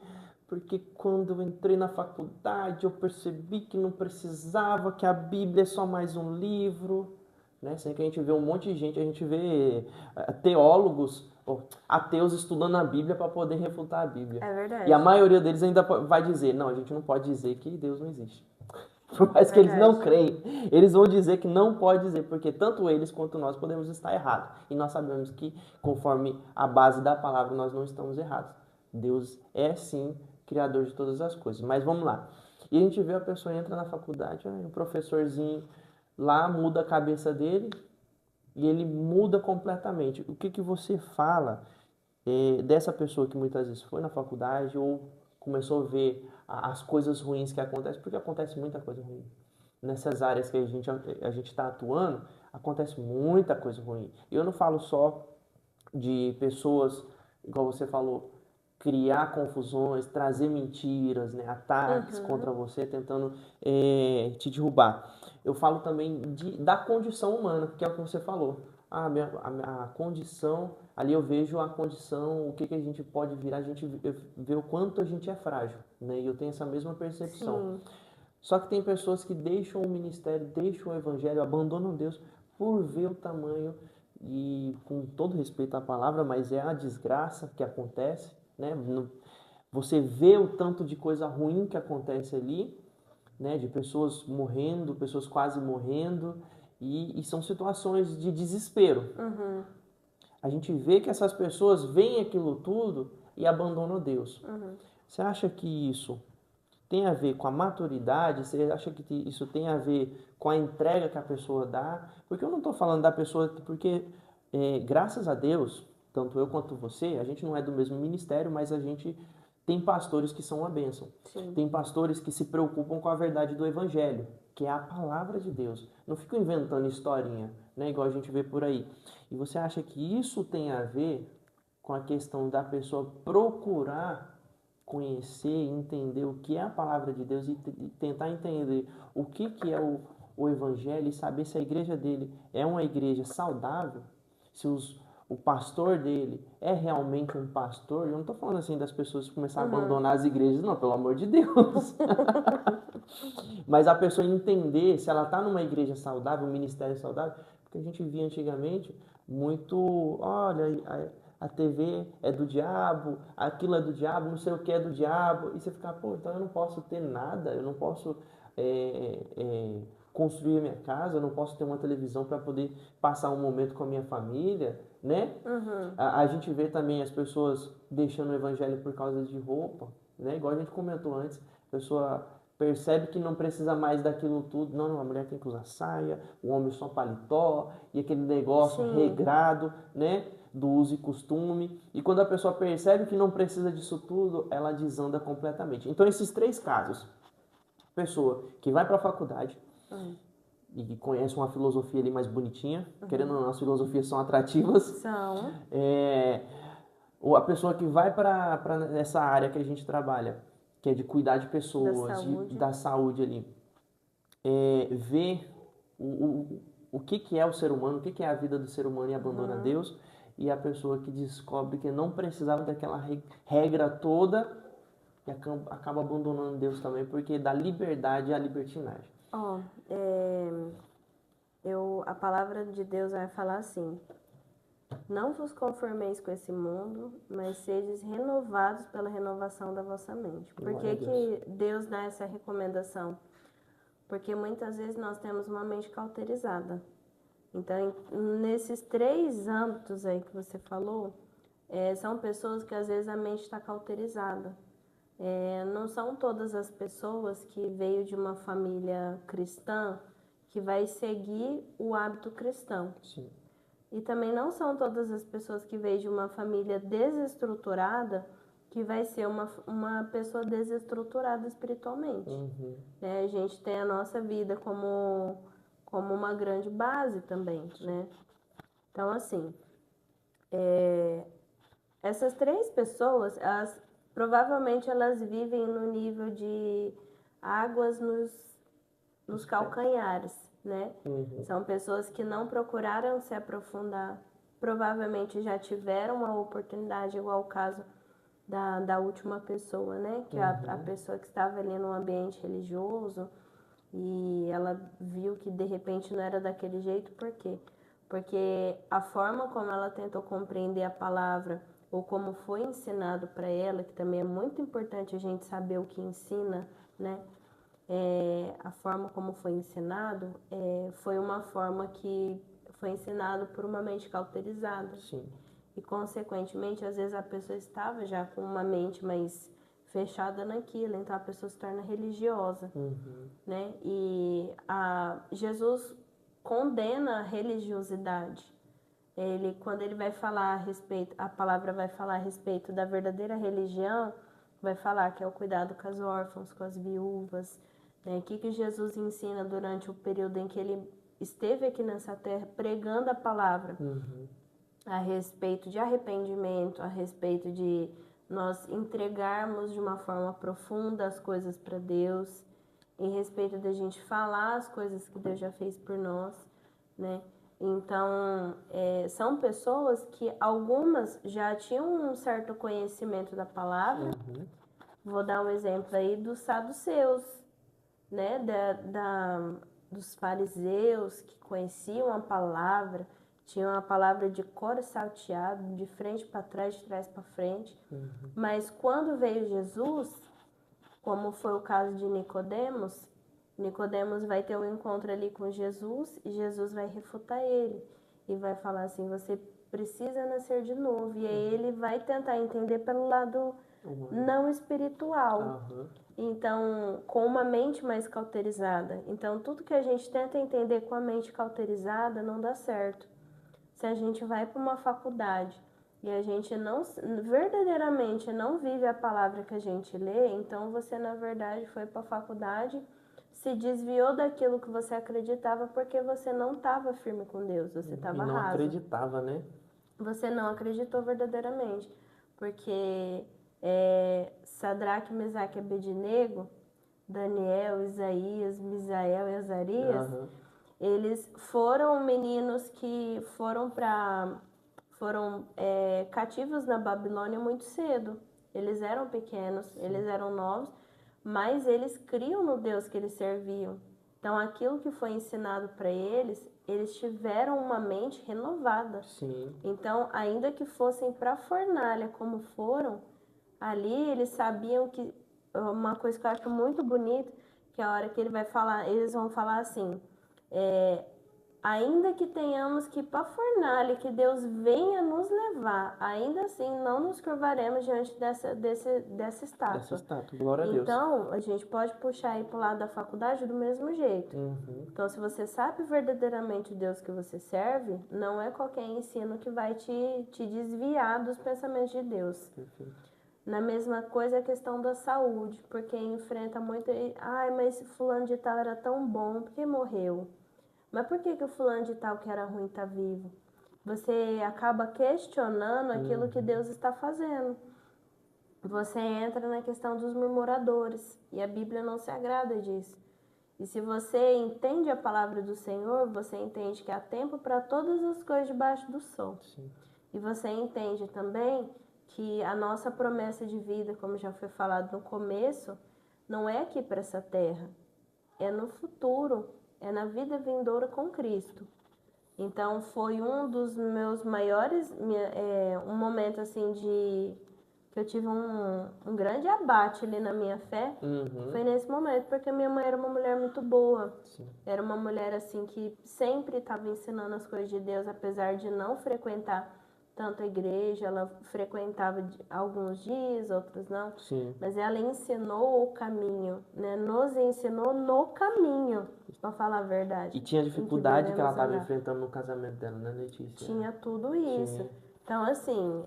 porque quando eu entrei na faculdade eu percebi que não precisava, que a Bíblia é só mais um livro, né? Sendo que a gente vê um monte de gente, a gente vê teólogos, ateus estudando a Bíblia para poder refutar a Bíblia. É verdade. E a maioria deles ainda vai dizer, não, a gente não pode dizer que Deus não existe. Por mais que eles Verdade. não creem, eles vão dizer que não pode dizer, porque tanto eles quanto nós podemos estar errados. E nós sabemos que, conforme a base da palavra, nós não estamos errados. Deus é sim criador de todas as coisas. Mas vamos lá. E a gente vê a pessoa entra na faculdade, um professorzinho lá muda a cabeça dele e ele muda completamente. O que que você fala dessa pessoa que muitas vezes foi na faculdade ou começou a ver as coisas ruins que acontecem, porque acontece muita coisa ruim. Nessas áreas que a gente está atuando, acontece muita coisa ruim. Eu não falo só de pessoas, igual você falou, criar confusões, trazer mentiras, né, ataques contra Uhum. você, tentando te derrubar. Eu falo também da condição humana, que é o que você falou. A condição, ali eu vejo a condição, o que, que a gente pode virar, a gente vê o quanto a gente é frágil, né? E eu tenho essa mesma percepção. Sim. Só que tem pessoas que deixam o ministério, deixam o evangelho, abandonam Deus por ver o tamanho, e com todo respeito à palavra, mas é a desgraça que acontece, né? Você vê o tanto de coisa ruim que acontece ali, né? De pessoas morrendo, pessoas quase morrendo, e são situações de desespero. Uhum. A gente vê que essas pessoas veem aquilo tudo e abandonam Deus. Uhum. Você acha que isso tem a ver com a maturidade? Você acha que isso tem a ver com a entrega que a pessoa dá? Porque eu não estou falando da pessoa, porque graças a Deus, tanto eu quanto você, a gente não é do mesmo ministério, mas a gente tem pastores que são uma bênção. Sim. Tem pastores que se preocupam com a verdade do evangelho, que é a palavra de Deus. Não ficam inventando historinha, né, igual a gente vê por aí. E você acha que isso tem a ver com a questão da pessoa procurar conhecer e entender o que é a palavra de Deus e tentar entender o que é o evangelho e saber se a igreja dele é uma igreja saudável, se o pastor dele é realmente um pastor? Eu não estou falando assim das pessoas começar a Uhum. abandonar as igrejas, não, pelo amor de Deus. Mas a pessoa entender se ela está numa igreja saudável, um ministério saudável, porque a gente via antigamente muito, olha, a TV é do diabo, aquilo é do diabo, não sei o que é do diabo, e você fica, pô, então eu não posso ter nada, eu não posso construir a minha casa, eu não posso ter uma televisão para poder passar um momento com a minha família, né? Uhum. A gente vê também as pessoas deixando o evangelho por causa de roupa, né? Igual a gente comentou antes, a pessoa percebe que não precisa mais daquilo tudo. Não, a mulher tem que usar saia, o homem só paletó, e aquele negócio Sim. regrado, né? Do uso e costume. E quando a pessoa percebe que não precisa disso tudo, ela desanda completamente. Então, esses três casos: pessoa que vai para a faculdade Uhum. e que conhece uma filosofia ali mais bonitinha, querendo Uhum. ou não, as filosofias são atrativas. São. Ou a pessoa que vai para essa área que a gente trabalha, que é de cuidar de Da pessoas, saúde. da saúde ali, ver o que é o ser humano, o que é a vida do ser humano e abandona Uhum. Deus, e a pessoa que descobre que não precisava daquela regra toda e acaba abandonando Deus também, porque dá liberdade à libertinagem. Ó, a palavra de Deus vai falar assim: não vos conformeis com esse mundo, mas sedes renovados pela renovação da vossa mente. Por Glória a que Deus. que Deus dá essa recomendação? Porque muitas vezes nós temos uma mente cauterizada. Então, nesses três âmbitos aí que você falou, são pessoas que às vezes a mente está cauterizada. Não são todas as pessoas que veio de uma família cristã que vai seguir o hábito cristão. Sim. E também não são todas as pessoas que veio de uma família desestruturada que vai ser uma pessoa desestruturada espiritualmente. Uhum. Né? A gente tem a nossa vida como uma grande base também, né? Então, assim, essas três pessoas, provavelmente elas vivem no nível de águas nos calcanhares, né? Uhum. São pessoas que não procuraram se aprofundar, provavelmente já tiveram uma oportunidade, igual o caso da última pessoa, né? Que a pessoa que estava ali no ambiente religioso e ela viu que de repente não era daquele jeito, por quê? Porque a forma como ela tentou compreender a palavra ou como foi ensinado para ela, que também é muito importante a gente saber o que ensina, né? A forma como foi ensinado foi uma forma que foi ensinado por uma mente cauterizada. Sim. E, consequentemente, às vezes a pessoa estava já com uma mente mais fechada naquilo, então a pessoa se torna religiosa, Uhum. né? E Jesus condena a religiosidade. Quando ele vai falar a respeito, a palavra vai falar a respeito da verdadeira religião, vai falar que é o cuidado com os órfãos, com as viúvas, né? O que Jesus ensina durante o período em que ele esteve aqui nessa terra pregando a palavra Uhum. a respeito de arrependimento, a respeito de nós entregarmos de uma forma profunda as coisas para Deus, em respeito da gente falar as coisas que Deus já fez por nós, né? Então, são pessoas que algumas já tinham um certo conhecimento da palavra. Uhum. Vou dar um exemplo aí dos saduceus, né? Dos fariseus que conheciam a palavra, tinham a palavra de cor salteado, de frente para trás, de trás para frente. Uhum. Mas quando veio Jesus, como foi o caso de Nicodemos, Nicodemos vai ter um encontro ali com Jesus e Jesus vai refutar ele e vai falar assim, você precisa nascer de novo. E aí ele vai tentar entender pelo lado não espiritual. Uhum. Então, com uma mente mais cauterizada. Então, tudo que a gente tenta entender com a mente cauterizada não dá certo. Se a gente vai para uma faculdade e a gente não verdadeiramente não vive a palavra que a gente lê, então você na verdade foi para a faculdade, se desviou daquilo que você acreditava porque você não estava firme com Deus, você estava E não raso. acreditava, né? Você não acreditou verdadeiramente, porque Sadraque, Mesaque e Abednego, Daniel, Isaías, Misael e Azarias, Uhum. eles foram meninos que foram cativos na Babilônia muito cedo. Eles eram pequenos, eles eram novos, mas eles criam no Deus que eles serviam. Então, aquilo que foi ensinado para eles, eles tiveram uma mente renovada. Sim. Então, ainda que fossem para a fornalha como foram, ali eles sabiam que uma coisa que eu acho muito bonita, que a hora que ele vai falar, eles vão falar assim, ainda que tenhamos que ir para a fornalha, que Deus venha nos levar, ainda assim não nos curvaremos diante dessa estátua. Dessa estátua, glória a Deus. Então, a gente pode puxar aí para o lado da faculdade do mesmo jeito. Uhum. Então, se você sabe verdadeiramente o Deus que você serve, não é qualquer ensino que vai te desviar dos pensamentos de Deus. Perfeito. Na mesma coisa a questão da saúde, porque enfrenta muito, mas fulano de tal era tão bom, por que morreu? Mas por que o fulano de tal que era ruim está vivo? Você acaba questionando aquilo que Deus está fazendo. Você entra na questão dos murmuradores, e a Bíblia não se agrada disso. E se você entende a palavra do Senhor, você entende que há tempo para todas as coisas debaixo do sol. Sim. E você entende também que a nossa promessa de vida, como já foi falado no começo, não é aqui para essa terra, é no futuro, é na vida vindoura com Cristo. Então foi um dos meus maiores, um momento assim que eu tive um grande abate ali na minha fé, foi nesse momento, porque minha mãe era uma mulher muito boa. Sim. Era uma mulher assim que sempre estava ensinando as coisas de Deus, apesar de não frequentar tanto a igreja, ela frequentava alguns dias, outros não. Sim. Mas ela ensinou o caminho, né? Nos ensinou no caminho, para falar a verdade. E tinha dificuldade que ela estava andar. enfrentando no casamento dela, né, Letícia? Tinha tudo isso. Tinha. Então, assim,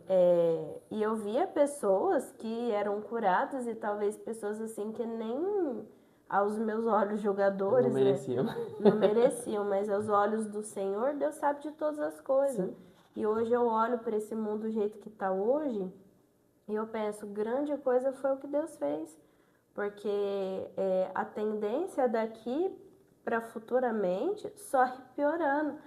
e eu via pessoas que eram curadas e talvez pessoas assim que nem aos meus olhos julgadores, Não mereciam. né? Não mereciam, mas aos olhos do Senhor, Deus sabe de todas as coisas. Sim. E hoje eu olho para esse mundo do jeito que está hoje e eu penso, grande coisa foi o que Deus fez. Porque a tendência daqui para futuramente só ir piorando.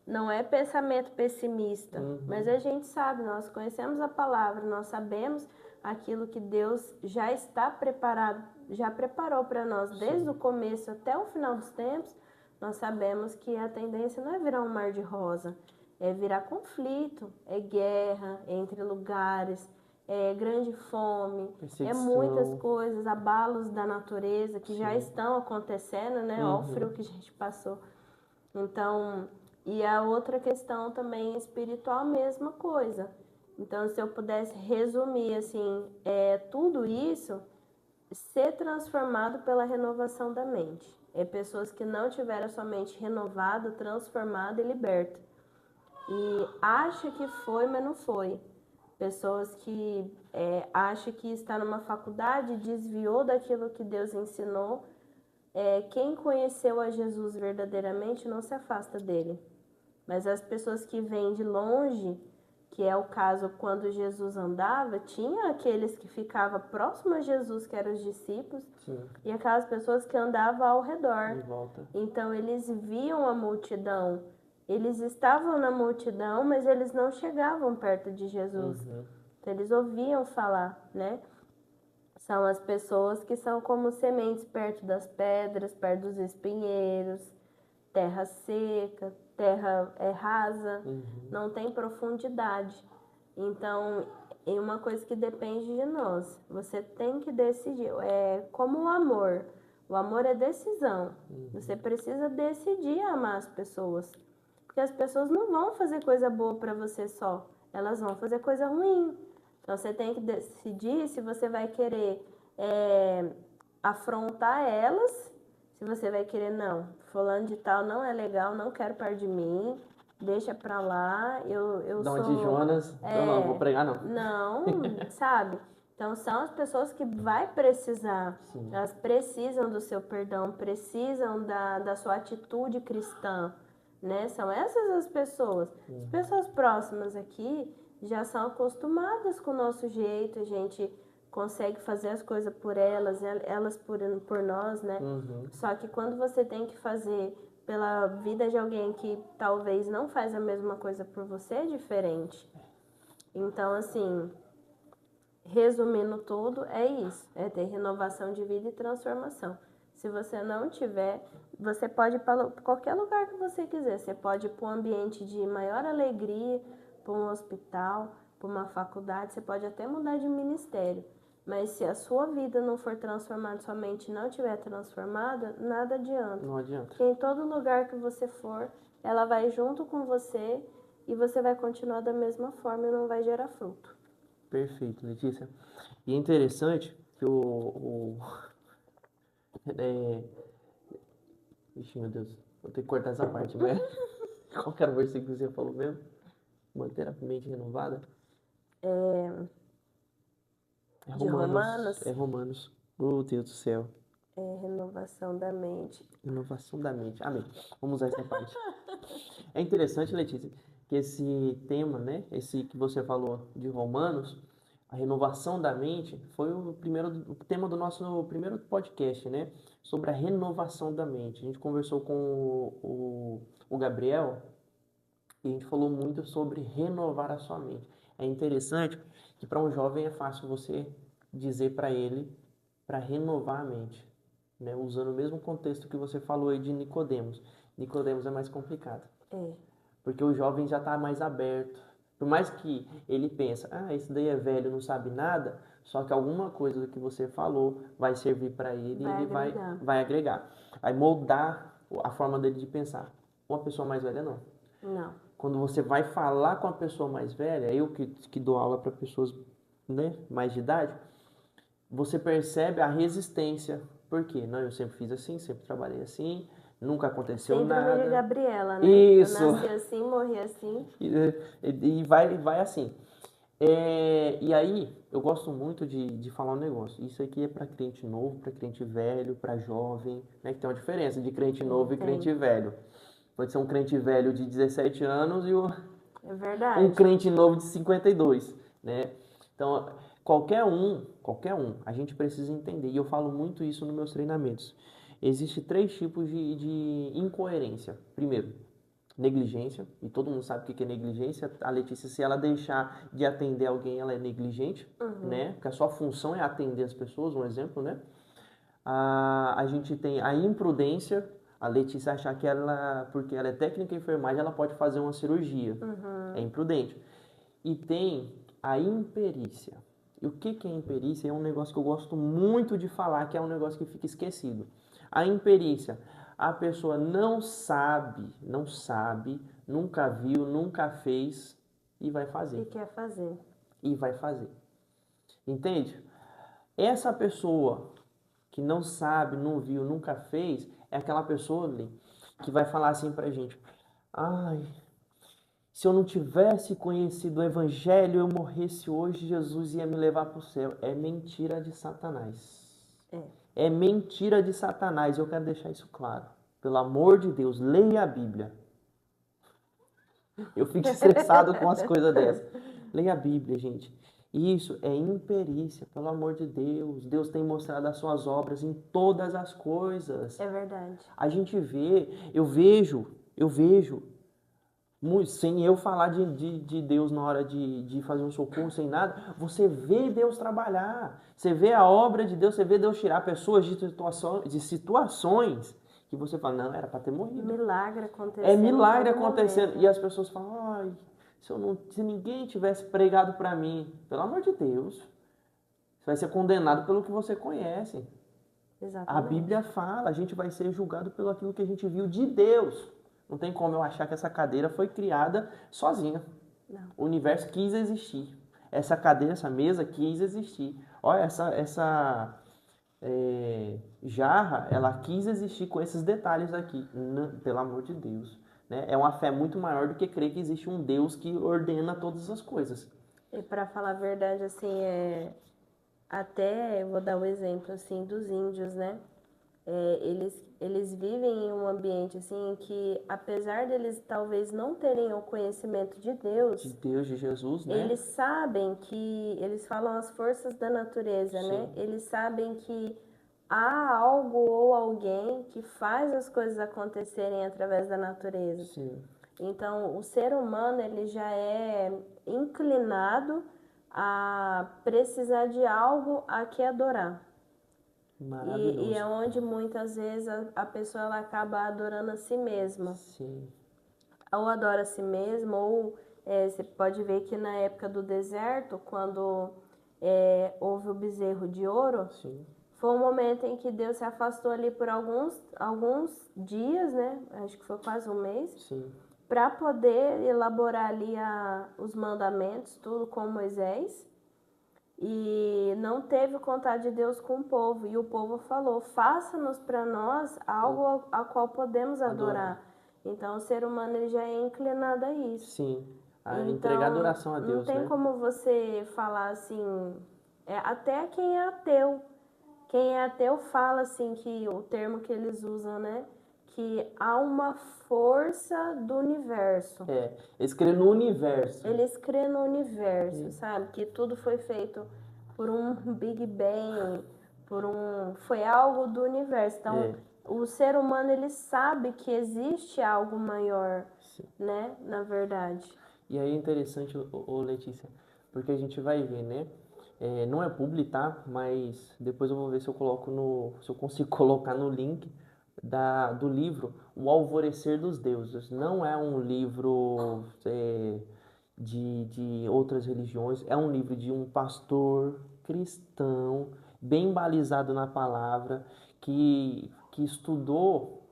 Não é pensamento pessimista, mas a gente sabe, nós conhecemos a palavra, nós sabemos aquilo que Deus já está preparado, já preparou para nós desde o começo até o final dos tempos. Nós sabemos que a tendência não é virar um mar de rosa, é virar conflito, é guerra entre lugares, é grande fome, é muitas coisas, abalos da natureza que já estão acontecendo, né? Olha o frio que a gente passou. Então, e a outra questão também espiritual, mesma coisa. Então, se eu pudesse resumir, assim, tudo isso, ser transformado pela renovação da mente. É pessoas que não tiveram a sua mente renovada, transformada e liberta. E acha que foi, mas não foi. Pessoas que acham que está numa faculdade, desviou daquilo que Deus ensinou. Quem conheceu a Jesus verdadeiramente não se afasta dele. Mas as pessoas que vêm de longe, que é o caso quando Jesus andava, tinha aqueles que ficavam próximos a Jesus, que eram os discípulos, Sim. e aquelas pessoas que andavam ao redor. De volta. Então eles viam a multidão, eles estavam na multidão, mas eles não chegavam perto de Jesus. Então eles ouviam falar, né? São as pessoas que são como sementes perto das pedras, perto dos espinheiros, terra seca, terra rasa, não tem profundidade. Então, é uma coisa que depende de nós. Você tem que decidir. É como o amor. O amor é decisão. Você precisa decidir amar as pessoas. Porque as pessoas não vão fazer coisa boa para você só. Elas vão fazer coisa ruim. Então, você tem que decidir se você vai querer afrontar elas, se você vai querer, não, fulano de tal não é legal, não quero perto de mim, deixa pra lá, eu Dá sou... uma de Jonas, eu não vou pregar não. Não, sabe? Então, são as pessoas que vai precisar, elas precisam do seu perdão, precisam da sua atitude cristã, né? São essas as pessoas. As pessoas próximas aqui já são acostumadas com o nosso jeito, a gente consegue fazer as coisas por elas, elas por nós, né? Só que quando você tem que fazer pela vida de alguém que talvez não faz a mesma coisa por você, é diferente. Então, assim, resumindo tudo, é isso. É ter renovação de vida e transformação. Se você não tiver, você pode ir para qualquer lugar que você quiser. Você pode ir para um ambiente de maior alegria, para um hospital, para uma faculdade. Você pode até mudar de ministério. Mas se a sua vida não for transformada, sua mente não estiver transformada, nada adianta. Não adianta. Porque em todo lugar que você for, ela vai junto com você e você vai continuar da mesma forma e não vai gerar fruto. Perfeito, Letícia. E é interessante que Ixi, meu Deus, vou ter que cortar essa parte, mas qual que era o versículo que você falou mesmo? Manter a mente renovada? De Romanos. É Romanos. Oh, Deus do céu. Renovação da mente. Renovação da mente. Amém. Vamos usar essa parte. É interessante, Letícia, que esse tema, né? Esse que você falou de Romanos, a renovação da mente, foi o tema do nosso primeiro podcast, né? Sobre a renovação da mente. A gente conversou com o Gabriel e a gente falou muito sobre renovar a sua mente. É interessante que para um jovem é fácil você dizer para ele para renovar a mente, né? Usando o mesmo contexto que você falou aí de Nicodemos. Nicodemos é mais complicado. Porque o jovem já está mais aberto. Por mais que ele pense, esse daí é velho, não sabe nada, só que alguma coisa do que você falou vai servir para ele e ele vai agregar. Vai moldar a forma dele de pensar. Uma pessoa mais velha, não. Não. Quando você vai falar com a pessoa mais velha, eu que dou aula para pessoas, né, mais de idade, você percebe a resistência. Por quê? Não, eu sempre fiz assim, sempre trabalhei assim, nunca aconteceu nada. Síndrome de Gabriela, né? Isso. Eu nasci assim, morri assim. E vai assim. E aí, eu gosto muito de falar um negócio. Isso aqui é para crente novo, para crente velho, para jovem, né? Que tem uma diferença de crente novo e crente velho. Pode ser um crente velho de 17 anos e É verdade. um crente novo de 52, né? Então, qualquer um, a gente precisa entender. E eu falo muito isso nos meus treinamentos. Existem 3 tipos de incoerência. Primeiro, negligência, e todo mundo sabe o que é negligência. A Letícia, se ela deixar de atender alguém, ela é negligente, né? Porque a sua função é atender as pessoas, um exemplo, né? A gente tem a imprudência. A Letícia achar que porque ela é técnica em enfermagem, ela pode fazer uma cirurgia. É imprudente. E tem a imperícia. E o que é imperícia? É um negócio que eu gosto muito de falar, que é um negócio que fica esquecido. A imperícia, a pessoa não sabe, nunca viu, nunca fez e vai fazer. E quer fazer. E vai fazer. Entende? Essa pessoa que não sabe, não viu, nunca fez, é aquela pessoa ali que vai falar assim pra gente: ai, se eu não tivesse conhecido o Evangelho, eu morresse hoje, Jesus ia me levar para o céu. É mentira de Satanás. É. É mentira de Satanás. Eu quero deixar isso claro. Pelo amor de Deus, leia a Bíblia. Eu fico estressado com as coisas dessas. Leia a Bíblia, gente. Isso é imperícia, pelo amor de Deus. Deus tem mostrado as suas obras em todas as coisas. É verdade. A gente vê, eu vejo, sem eu falar de Deus na hora de fazer um socorro, sem nada, você vê Deus trabalhar. Você vê a obra de Deus, você vê Deus tirar pessoas de situações que você fala, não, era para ter morrido. Milagre acontecendo. É milagre em todo acontecendo. momento. E as pessoas falam, ai, se ninguém tivesse pregado para mim, pelo amor de Deus, você vai ser condenado pelo que você conhece. A Exatamente. Bíblia fala, a gente vai ser julgado pelo aquilo que a gente viu de Deus. Não tem como eu achar que essa cadeira foi criada sozinha. Não. O universo quis existir. Essa cadeira, essa mesa quis existir. Olha, essa jarra, ela quis existir com esses detalhes aqui. Não, pelo amor de Deus. Né? É uma fé muito maior do que crer que existe um Deus que ordena todas as coisas. E para falar a verdade, assim, até eu vou dar o exemplo assim dos índios, né? Eles vivem em um ambiente assim que, apesar deles talvez não terem o conhecimento de Deus, De Jesus, né? eles sabem que, eles falam as forças da natureza, né? Sim. Eles sabem que há algo ou alguém que faz as coisas acontecerem através da natureza. Sim. Então, o ser humano, ele já é inclinado a precisar de algo a que adorar. Maravilhoso. E é onde muitas vezes a pessoa ela acaba adorando a si mesma. Sim. Ou adora a si mesma, ou você pode ver que na época do deserto, quando houve o bezerro de ouro, Sim. foi um momento em que Deus se afastou ali por alguns dias, né? Acho que foi quase um mês. Sim. Para poder elaborar ali os mandamentos, tudo com Moisés. E não teve contato de Deus com o povo. E o povo falou, faça-nos para nós algo a qual podemos adorar. Então o ser humano ele já é inclinado a isso. Sim. A Então, entregar adoração a Deus, não tem né? como você falar assim, até quem é ateu. Quem é ateu fala assim que o termo que eles usam, né? Que há uma força do universo. Eles creem no universo. Eles crêem no universo, sabe? Que tudo foi feito por um Big Bang, foi algo do universo. Então, o ser humano ele sabe que existe algo maior, Sim. né? Na verdade. E aí é interessante, Letícia, porque a gente vai ver, né? Não é publi, tá? Mas depois eu vou ver se eu se eu consigo colocar no link do livro O Alvorecer dos Deuses. Não é um livro de outras religiões, é um livro de um pastor cristão, bem balizado na palavra, que estudou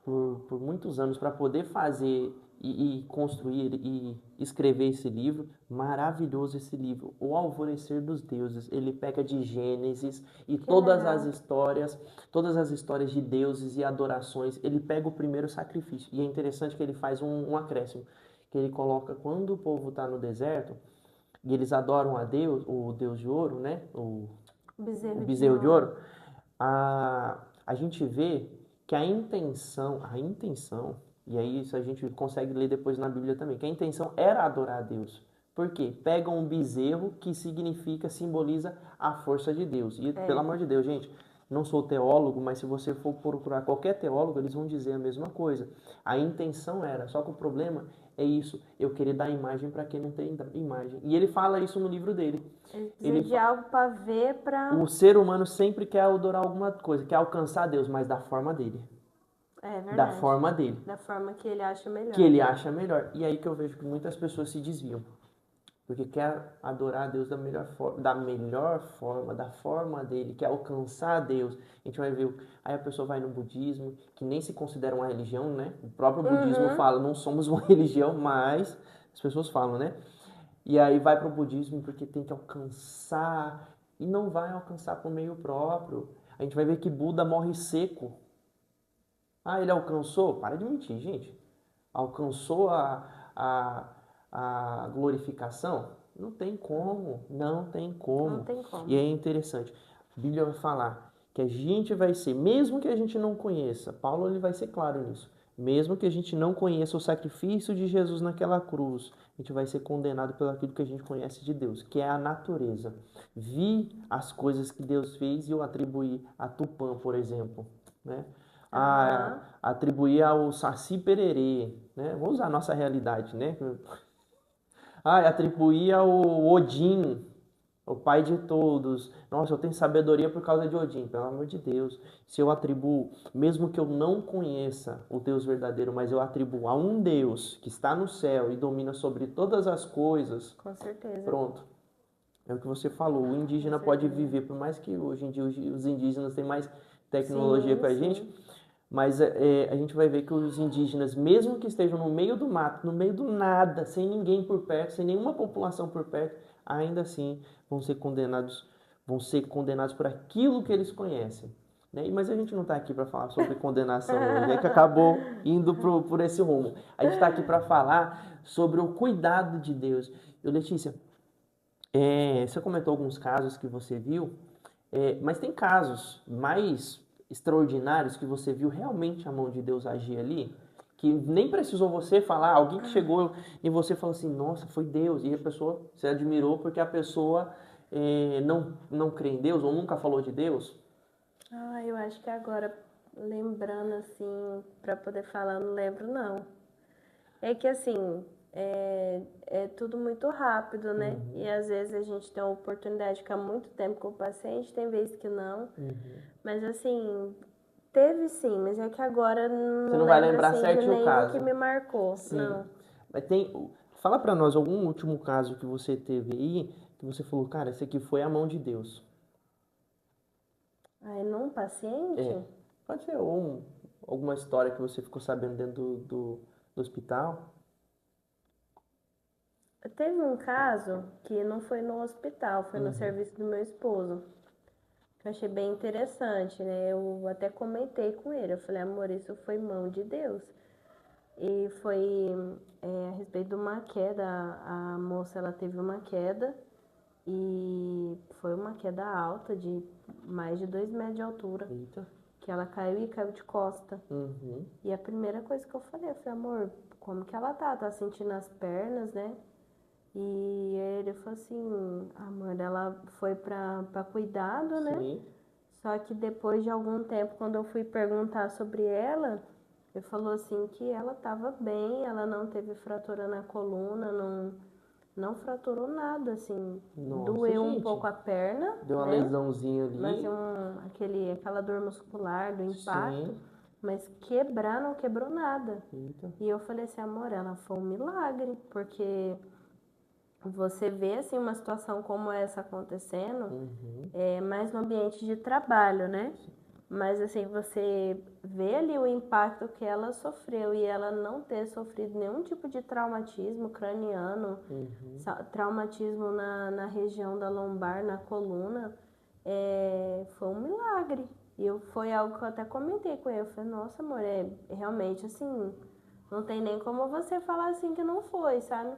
por muitos anos para poder fazer e construir e escrever esse livro. Maravilhoso esse livro, O Alvorecer dos Deuses. Ele pega de Gênesis e todas as histórias de deuses e adorações. Ele pega o primeiro sacrifício. E é interessante que ele faz um acréscimo, que ele coloca quando o povo está no deserto e eles adoram a Deus, o Deus de ouro, né? O bezerro de ouro. A gente vê que a intenção, e aí isso a gente consegue ler depois na Bíblia também, que a intenção era adorar a Deus. Por quê? Pegam um bezerro que simboliza a força de Deus. E pelo amor de Deus, gente, não sou teólogo, mas se você for procurar qualquer teólogo, eles vão dizer a mesma coisa. A intenção era, só que o problema é isso, eu querer dar imagem para quem não tem imagem. E ele fala isso no livro dele. Ele de algo para ver, para... O ser humano sempre quer adorar alguma coisa, quer alcançar Deus, mas da forma dele. É verdade. Da forma dele. Da forma que ele acha melhor. Que ele acha melhor. E aí que eu vejo que muitas pessoas se desviam. Porque quer adorar a Deus da melhor forma, da forma dele, quer alcançar a Deus. A gente vai ver, aí a pessoa vai no budismo, que nem se considera uma religião, né? O próprio budismo fala, não somos uma religião, mas as pessoas falam, né? E aí vai para o budismo porque tem que alcançar, e não vai alcançar por meio próprio. A gente vai ver que Buda morre seco. Ah, ele alcançou? Para de mentir, gente. Alcançou a glorificação? Não tem como, não tem como. Não tem como. E é interessante. A Bíblia vai falar que a gente vai ser, mesmo que a gente não conheça, Paulo ele vai ser claro nisso, mesmo que a gente não conheça o sacrifício de Jesus naquela cruz, a gente vai ser condenado pelo aquilo que a gente conhece de Deus, que é a natureza. Vi as coisas que Deus fez e eu atribuí a Tupã, por exemplo, né? Atribuir ao Saci Pererê, né? Vamos usar a nossa realidade, né? Atribuir ao Odin, o pai de todos. Nossa, eu tenho sabedoria por causa de Odin, pelo amor de Deus. Se eu atribuo, mesmo que eu não conheça o Deus verdadeiro, mas eu atribuo a um Deus que está no céu e domina sobre todas as coisas, Com certeza. pronto. É o que você falou, o indígena pode viver, por mais que hoje em dia os indígenas têm mais tecnologia que a gente, mas a gente vai ver que os indígenas, mesmo que estejam no meio do mato, no meio do nada, sem ninguém por perto, sem nenhuma população por perto, ainda assim vão ser condenados por aquilo que eles conhecem. Né? Mas a gente não está aqui para falar sobre condenação hoje, é que acabou indo por esse rumo. A gente está aqui para falar sobre o cuidado de Deus. Letícia, você comentou alguns casos que você viu, mas tem casos mais extraordinários que você viu realmente a mão de Deus agir ali, que nem precisou você falar, alguém que chegou e você falou assim, nossa, foi Deus, e a pessoa se admirou porque a pessoa não crê em Deus ou nunca falou de Deus? Eu acho que agora, lembrando assim, para poder falar, não lembro não. É que assim, é tudo muito rápido, né? E às vezes a gente tem a oportunidade de ficar muito tempo com o paciente, tem vezes que não. Mas assim, teve sim, mas é que agora Você não não vai lembro lembrar assim, de certinho o nenhum caso. que me marcou, Sim. não. Mas fala pra nós algum último caso que você teve aí, que você falou, cara, esse aqui foi a mão de Deus. Num paciente? Pode ser alguma história que você ficou sabendo dentro do hospital. Teve um caso que não foi no hospital, foi no serviço do meu esposo. Que eu achei bem interessante, né? Eu até comentei com ele, eu falei, amor, isso foi mão de Deus. E foi a respeito de uma queda, a moça ela teve uma queda e foi uma queda alta de mais de 2 metros de altura. Eita. Que ela caiu e caiu de costa. Uhum. E a primeira coisa que eu falei, amor, como que ela tá? Tá sentindo as pernas, né? E ele falou assim, amor, ela foi pra cuidado, né? Sim. Só que depois de algum tempo, quando eu fui perguntar sobre ela, ele falou assim que ela estava bem, ela não teve fratura na coluna, não fraturou nada, assim. Nossa, Doeu um gente. pouco a perna, Deu uma né? lesãozinha ali. Mas aquela dor muscular do impacto. Sim. Mas quebrar não quebrou nada. Eita. E eu falei assim, amor, ela foi um milagre, porque você vê assim uma situação como essa acontecendo, mais no ambiente de trabalho, né? Mas assim, você vê ali o impacto que ela sofreu e ela não ter sofrido nenhum tipo de traumatismo craniano, traumatismo na região da lombar, na coluna, foi um milagre. E foi algo que eu até comentei com ele. Eu falei, nossa, amor, realmente assim, não tem nem como você falar assim que não foi, sabe?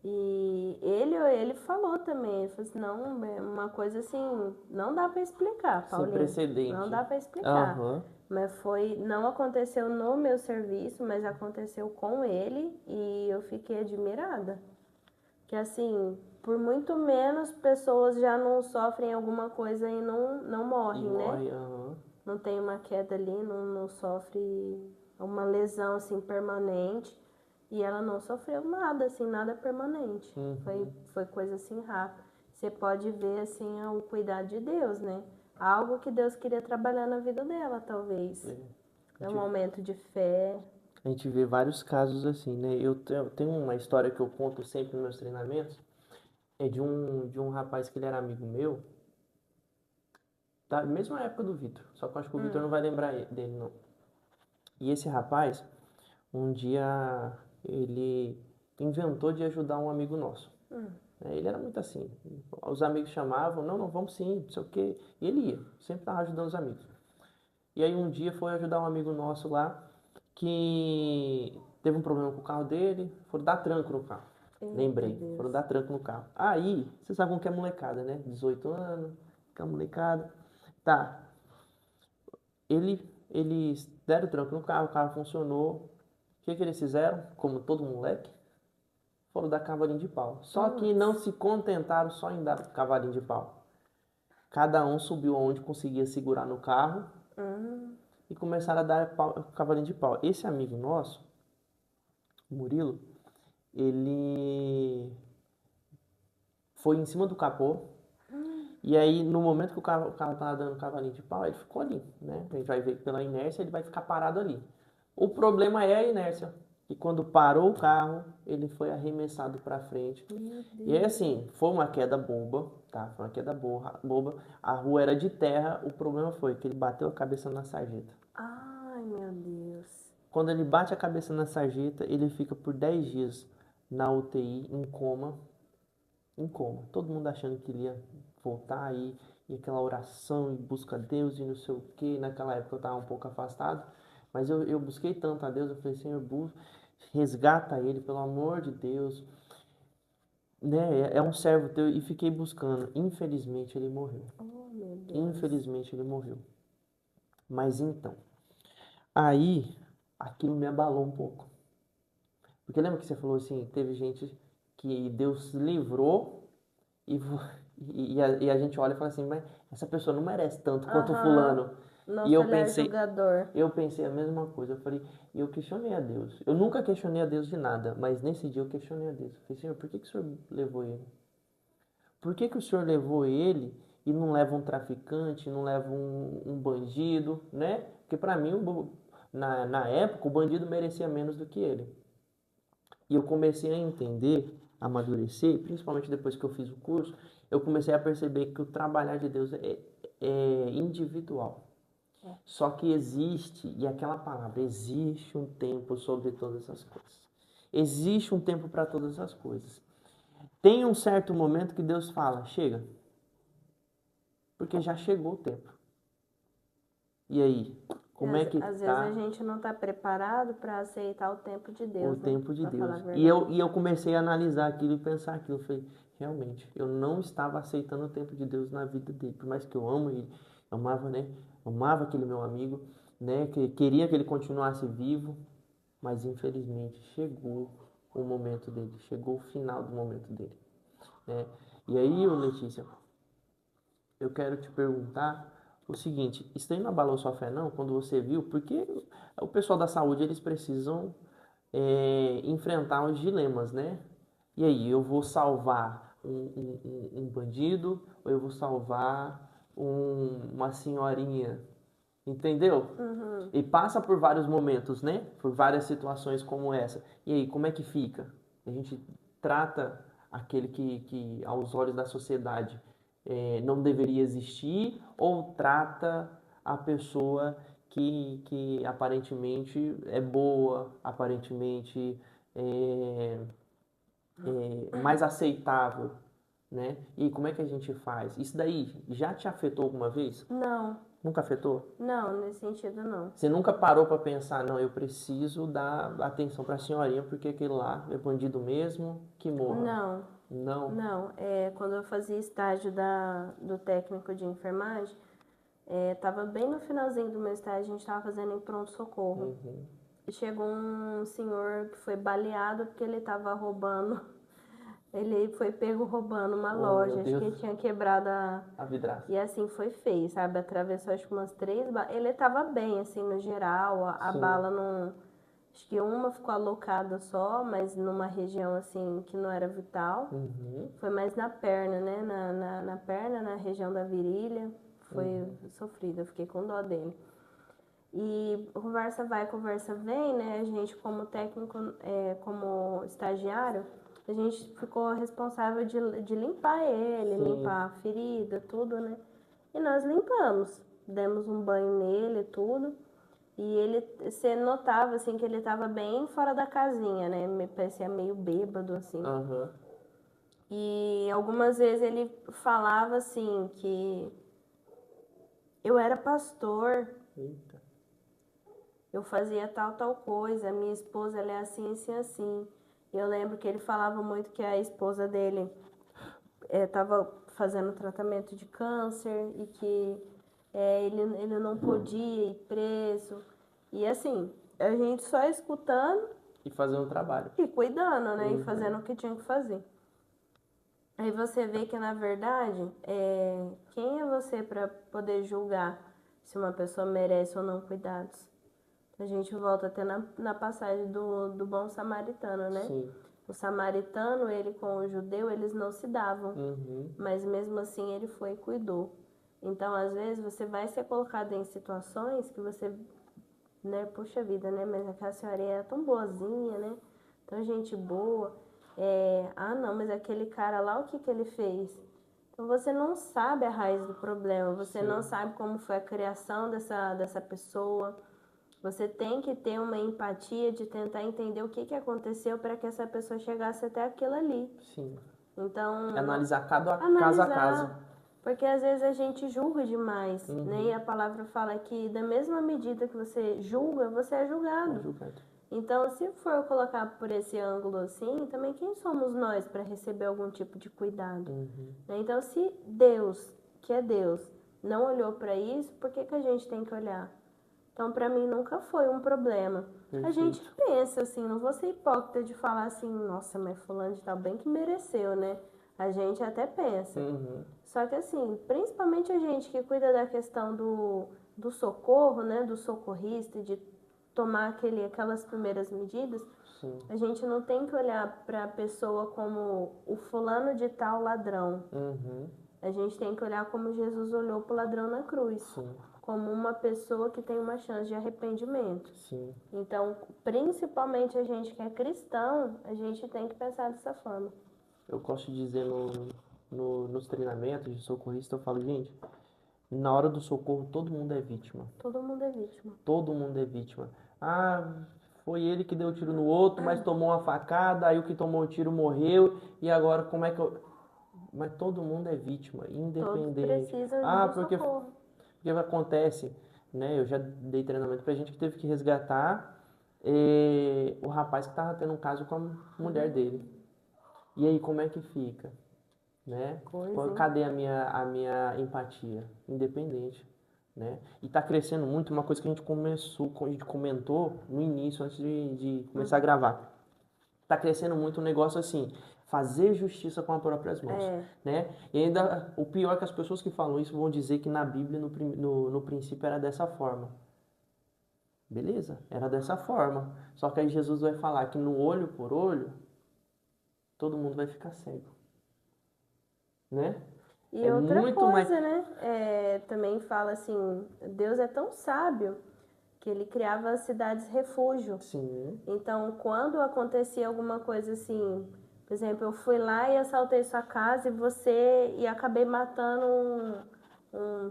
E ele falou também, ele falou assim, não, é uma coisa assim, não dá pra explicar, Paulinho. Sem precedente. Não dá pra explicar. Aham. Mas não aconteceu no meu serviço, mas aconteceu com ele e eu fiquei admirada. Que assim, por muito menos pessoas já não sofrem alguma coisa e não morrem, né? Morre, aham. Não tem uma queda ali, não sofre uma lesão assim permanente. E ela não sofreu nada, assim, nada permanente. Foi coisa assim rápida. Você pode ver, assim, o cuidado de Deus, né? Algo que Deus queria trabalhar na vida dela, talvez. É um momento de fé. A gente vê vários casos assim, né? Eu tenho uma história que eu conto sempre nos meus treinamentos. É de um rapaz que ele era amigo meu. Da mesma época do Vitor. Só que eu acho que o Vitor não vai lembrar dele, não. E esse rapaz, um dia, ele inventou de ajudar um amigo nosso. né? Ele era muito assim. Os amigos chamavam, não, não, vamos sim, não sei o quê. E ele ia, sempre estava ajudando os amigos. E aí um dia foi ajudar um amigo nosso lá que teve um problema com o carro dele, foram dar tranco no carro. Eita Lembrei, foram Deus. dar tranco no carro. Aí, você sabe como que é molecada, né? 18 anos, que é molecada. Tá, eles deram tranco no carro, o carro funcionou. O que que eles fizeram? Como todo moleque, foram dar cavalinho de pau. Só que não Putz. se contentaram só em dar cavalinho de pau. Cada um subiu onde conseguia segurar no carro Hum. e começaram a dar cavalinho de pau. Esse amigo nosso, o Murilo, ele foi em cima do capô. E aí, no momento que o carro tava dando cavalinho de pau, ele ficou ali, né? A gente vai ver que pela inércia ele vai ficar parado ali. O problema é a inércia. E quando parou o carro, ele foi arremessado para frente. Meu E aí, Deus. assim, foi uma queda boba, tá? Foi uma queda boba. A rua era de terra. O problema foi que ele bateu a cabeça na sarjeta. Ai, meu Deus. Quando ele bate a cabeça na sarjeta, ele fica por 10 dias na UTI, em coma. Em coma. Todo mundo achando que ele ia voltar aí, e aquela oração, e busca a Deus, e não sei o que. Naquela época eu estava um pouco afastado, mas eu busquei tanto a Deus, eu falei, Senhor, resgata ele, pelo amor de Deus. Né? É um servo teu, e fiquei buscando. Infelizmente ele morreu. Oh, meu Deus. Infelizmente ele morreu. Mas então, aí aquilo me abalou um pouco. Porque lembra que você falou assim, teve gente que Deus livrou e, e a gente olha e fala assim, mas essa pessoa não merece tanto quanto o Aham. fulano. E Nosso olhar julgador. eu pensei a mesma coisa. Eu falei, e eu questionei a Deus. Eu nunca questionei a Deus de nada, mas nesse dia eu questionei a Deus. Eu falei, Senhor, por que o Senhor levou ele? Por que o Senhor levou ele e não leva um traficante, não leva um bandido, né? Porque para mim, na época, o bandido merecia menos do que ele. E eu comecei a entender, a amadurecer, principalmente depois que eu fiz o curso, eu comecei a perceber que o trabalhar de Deus é individual. Só que existe, e aquela palavra, existe um tempo sobre todas as coisas. Existe um tempo para todas as coisas. Tem um certo momento que Deus fala, chega, porque já chegou o tempo. E aí, E como é que às vezes a tá gente não está preparado para aceitar o tempo de o Deus, né? tempo de Para falar a Deus? verdade. E eu comecei a analisar aquilo e pensar aquilo. Eu falei, realmente, eu não estava aceitando o tempo de Deus na vida dele. Por mais que eu amo ele, amava, né? Amava aquele meu amigo, né? Que queria que ele continuasse vivo, mas infelizmente chegou o momento dele, chegou o final do momento dele, né? E aí, Letícia, eu quero te perguntar o seguinte, isso aí não abalou sua fé não, quando você viu? Porque o pessoal da saúde, eles precisam enfrentar os dilemas, né? E aí, eu vou salvar um bandido ou eu vou salvar uma senhorinha, entendeu? Uhum. E passa por vários momentos, né? Por várias situações como essa. E aí, como é que fica? A gente trata aquele que aos olhos da sociedade, não deveria existir, ou trata a pessoa que aparentemente é boa, aparentemente é, é mais aceitável, né? E como é que a gente faz? Isso daí já te afetou alguma vez? Não, Nunca afetou? não, nesse sentido não. Você nunca parou para pensar, não, eu preciso dar atenção para a senhorinha porque aquele lá é bandido mesmo, que morra. Não, Não. não. Quando eu fazia estágio do técnico de enfermagem, tava bem no finalzinho do meu estágio, a gente estava fazendo em pronto-socorro. Uhum. E chegou um senhor que foi baleado porque ele estava roubando. Ele foi pego roubando uma Oh, meu loja, acho que Deus. ele tinha quebrado a. A vidraça. E assim foi feio, sabe? Atravessou acho que umas 3 balas. Ele tava bem, assim, no geral. A Sim. bala não. Acho que uma ficou alocada só, mas numa região assim que não era vital. Uhum. Foi mais na perna, né? Na perna, na região da virilha. Foi sofrido, eu fiquei com dó dele. E conversa vai, conversa vem, né? A gente, como técnico, como estagiário, a gente ficou responsável de limpar ele, Sim. limpar a ferida, tudo, né? E nós limpamos, demos um banho nele, tudo. E ele, você notava, assim, que ele tava bem fora da casinha, né? Me parecia meio bêbado, assim. Aham. E algumas vezes ele falava assim que eu era pastor, Eita. eu fazia tal coisa, a minha esposa ela é assim, assim, assim. Eu lembro que ele falava muito que a esposa dele estava fazendo tratamento de câncer e que ele não podia ir preso. E assim, a gente só escutando E fazer um trabalho. e cuidando, né? E Uhum. fazendo o que tinha que fazer. Aí você vê que, na verdade, quem é você para poder julgar se uma pessoa merece ou não cuidados? A gente volta até na passagem do bom samaritano, né? Sim. O samaritano, ele com o judeu, eles não se davam. Uhum. Mas mesmo assim ele foi e cuidou. Então, às vezes, você vai ser colocado em situações que você, né, puxa vida, né? Mas aquela senhorinha é tão boazinha, né? Tão gente boa. Não, mas aquele cara lá, o que que ele fez? Então, você não sabe a raiz do problema. Você Sim. não sabe como foi a criação dessa pessoa. Você tem que ter uma empatia de tentar entender o que aconteceu para que essa pessoa chegasse até aquilo ali. Sim. Então, Analisar caso a analisar, caso. porque às vezes a gente julga demais, Uhum. né? E a palavra fala que da mesma medida que você julga, você é julgado. Julgado. Então, se for colocar por esse ângulo assim, também quem somos nós para receber algum tipo de cuidado? Uhum. Né? Então, se Deus, que é Deus, não olhou para isso, por que a gente tem que olhar? Então, para mim, nunca foi um problema. A gente Perfeito. pensa assim, não vou ser hipócrita de falar assim, nossa, mas fulano de tal bem que mereceu, né? A gente até pensa. Uhum. Só que assim, principalmente a gente que cuida da questão do socorro, né? Do socorrista, de tomar aquelas primeiras medidas, Sim. a gente não tem que olhar para a pessoa como o fulano de tal ladrão. Uhum. A gente tem que olhar como Jesus olhou para o ladrão na cruz. Sim. Como uma pessoa que tem uma chance de arrependimento. Sim. Então, principalmente a gente que é cristão, a gente tem que pensar dessa forma. Eu gosto de dizer nos treinamentos de socorrista, eu falo, gente, na hora do socorro todo mundo é vítima. Todo mundo é vítima. Todo mundo é vítima. Ah, foi ele que deu tiro no outro, mas tomou uma facada, aí o que tomou o tiro morreu, e agora como é que eu... Mas todo mundo é vítima, Todos independente. precisam Ah, de porque socorro. acontece, né? Eu já dei treinamento pra gente que teve que resgatar o rapaz que tava tendo um caso com a mulher dele. E aí, como é que fica? Né? Coisa, hein? Cadê a minha empatia? Independente. Né? E está crescendo muito uma coisa que a gente comentou no início, antes de começar a gravar. Está crescendo muito um negócio assim, fazer justiça com as próprias mãos. Né? E ainda, o pior é que as pessoas que falam isso vão dizer que na Bíblia, no princípio, era dessa forma. Beleza, era dessa forma. Só que aí Jesus vai falar que no olho por olho, todo mundo vai ficar cego. Né? E outra coisa, né? Também fala assim, Deus é tão sábio que ele criava cidades refúgio. Sim. Então, quando acontecia alguma coisa assim, por exemplo, eu fui lá e assaltei sua casa e acabei matando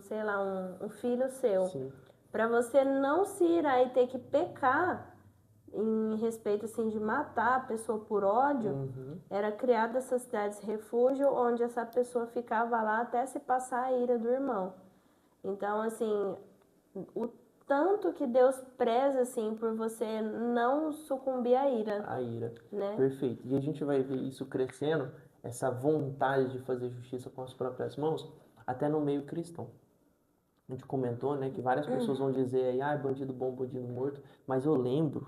sei lá, um filho seu. Para você não se ir aí ter que pecar em respeito assim de matar a pessoa por ódio, era criada essas cidades refúgio onde essa pessoa ficava lá até se passar a ira do irmão. Então, assim, o tanto que Deus preza assim por você não sucumbir à ira. A ira. Né? Perfeito. E a gente vai ver isso crescendo, essa vontade de fazer justiça com as próprias mãos, até no meio cristão. A gente comentou, né, que várias pessoas vão dizer aí, ah, bandido bom, bandido morto, mas eu lembro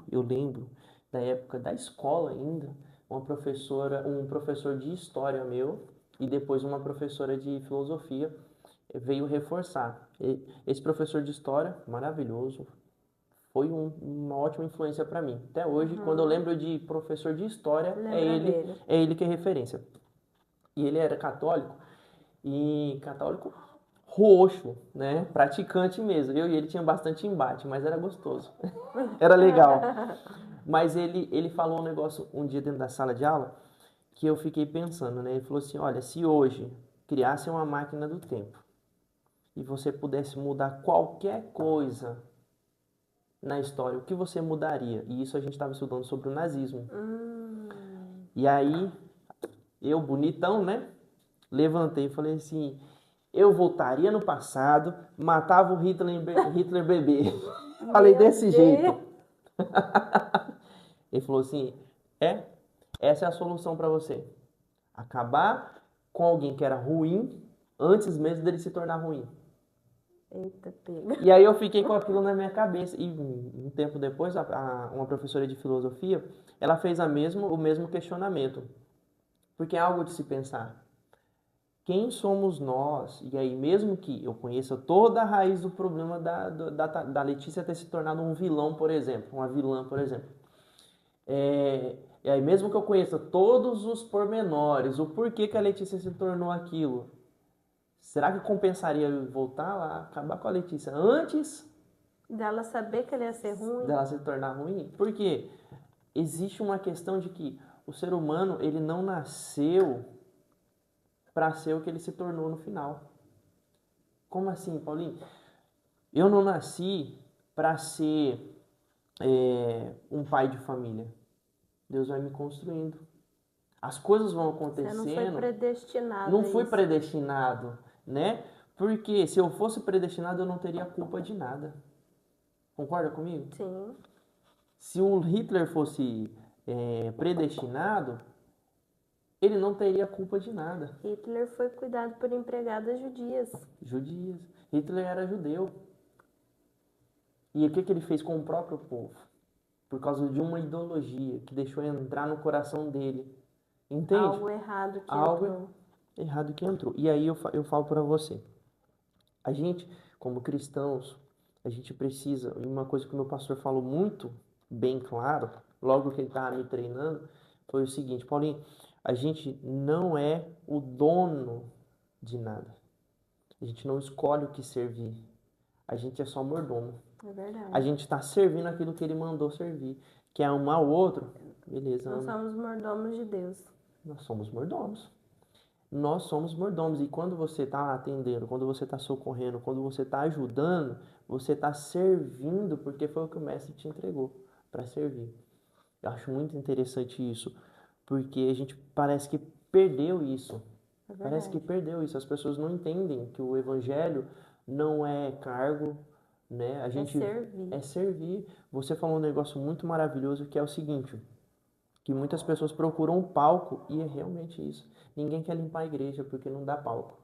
da época da escola ainda, um professor de história meu e depois uma professora de filosofia veio reforçar. Esse professor de história, maravilhoso, foi uma ótima influência para mim. Até hoje, quando eu lembro de professor de história, é ele que é referência. E ele era católico, e católico roxo, né? Praticante mesmo. Eu e ele tinha bastante embate, mas era gostoso. Era legal. Mas ele falou um negócio um dia dentro da sala de aula que eu fiquei pensando, né? Ele falou assim, olha, se hoje criasse uma máquina do tempo e você pudesse mudar qualquer coisa na história, o que você mudaria? E isso a gente estava estudando sobre o nazismo. E aí Eu, bonitão, né? Levantei e falei assim, eu voltaria no passado, matava o Hitler bebê. Falei Meu desse jeito. Deus. Ele falou assim, é, essa é a solução para você. Acabar com alguém que era ruim antes mesmo dele se tornar ruim. Eita, pega. E aí eu fiquei com aquilo na minha cabeça. E um tempo depois, uma professora de filosofia, ela fez o mesmo questionamento. Porque é algo de se pensar. Quem somos nós? E aí, mesmo que eu conheça toda a raiz do problema da Letícia ter se tornado um vilão, por exemplo, uma vilã, por exemplo. E aí, mesmo que eu conheça todos os pormenores, o porquê que a Letícia se tornou aquilo, será que compensaria eu voltar lá, acabar com a Letícia antes Dela saber que ele ia ser ruim. dela se tornar ruim? Porque existe uma questão de que o ser humano, ele não nasceu para ser o que ele se tornou no final. Como assim, Paulinho? Eu não nasci para ser um pai de família. Deus vai me construindo. As coisas vão Você acontecendo. não foi predestinado Não a fui isso. predestinado, né? Porque se eu fosse predestinado, eu não teria culpa de nada. Concorda comigo? Sim. Se o Hitler fosse predestinado, ele não teria culpa de nada. Hitler foi cuidado por empregadas judias. Judias. Hitler era judeu. E o que ele fez com o próprio povo? Por causa de uma ideologia que deixou entrar no coração dele. Entende? Algo errado que Algo entrou. errado que entrou. E aí eu falo para você. A gente, como cristãos, a gente precisa, e uma coisa que o meu pastor falou muito bem claro, logo que ele estava me treinando, foi o seguinte, Paulinho, a gente não é o dono de nada. A gente não escolhe o que servir. A gente é só mordomo. É verdade. A gente está servindo aquilo que ele mandou servir. Quer amar o outro? Beleza, Nós ama. somos mordomos de Deus. Nós somos mordomos. Nós somos mordomos. E quando você está atendendo, quando você está socorrendo, quando você está ajudando, você está servindo porque foi o que o mestre te entregou para servir. Eu acho muito interessante isso, porque a gente parece que perdeu isso. É Parece que verdade. perdeu isso. As pessoas não entendem que o evangelho não é cargo, né? A É gente servir. é servir. Você falou um negócio muito maravilhoso que é o seguinte, que muitas pessoas procuram um palco e é realmente isso. Ninguém quer limpar a igreja porque não dá palco.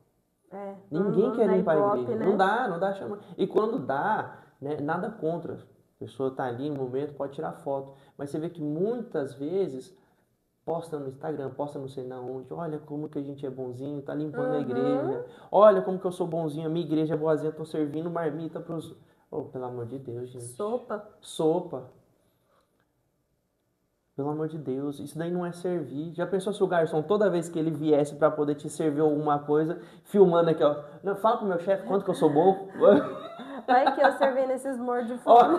É, Ninguém não quer dá limpar a ibope, igreja. né? Não dá chama. E quando dá, né, nada contra. A pessoa está ali no momento, pode tirar foto. Mas você vê que muitas vezes posta no Instagram, posta não sei na onde. Olha como que a gente é bonzinho, tá limpando a igreja. Olha como que eu sou bonzinho, a minha igreja é boazinha, tô servindo marmita pros. Oh, pelo amor de Deus, gente. Sopa. Sopa. Pelo amor de Deus, isso daí não é servir. Já pensou se o garçom, toda vez que ele viesse para poder te servir alguma coisa, filmando aqui, ó. Não, fala pro meu chefe quanto que eu sou bom. Olha que eu servindo esses morros de Ó, fome.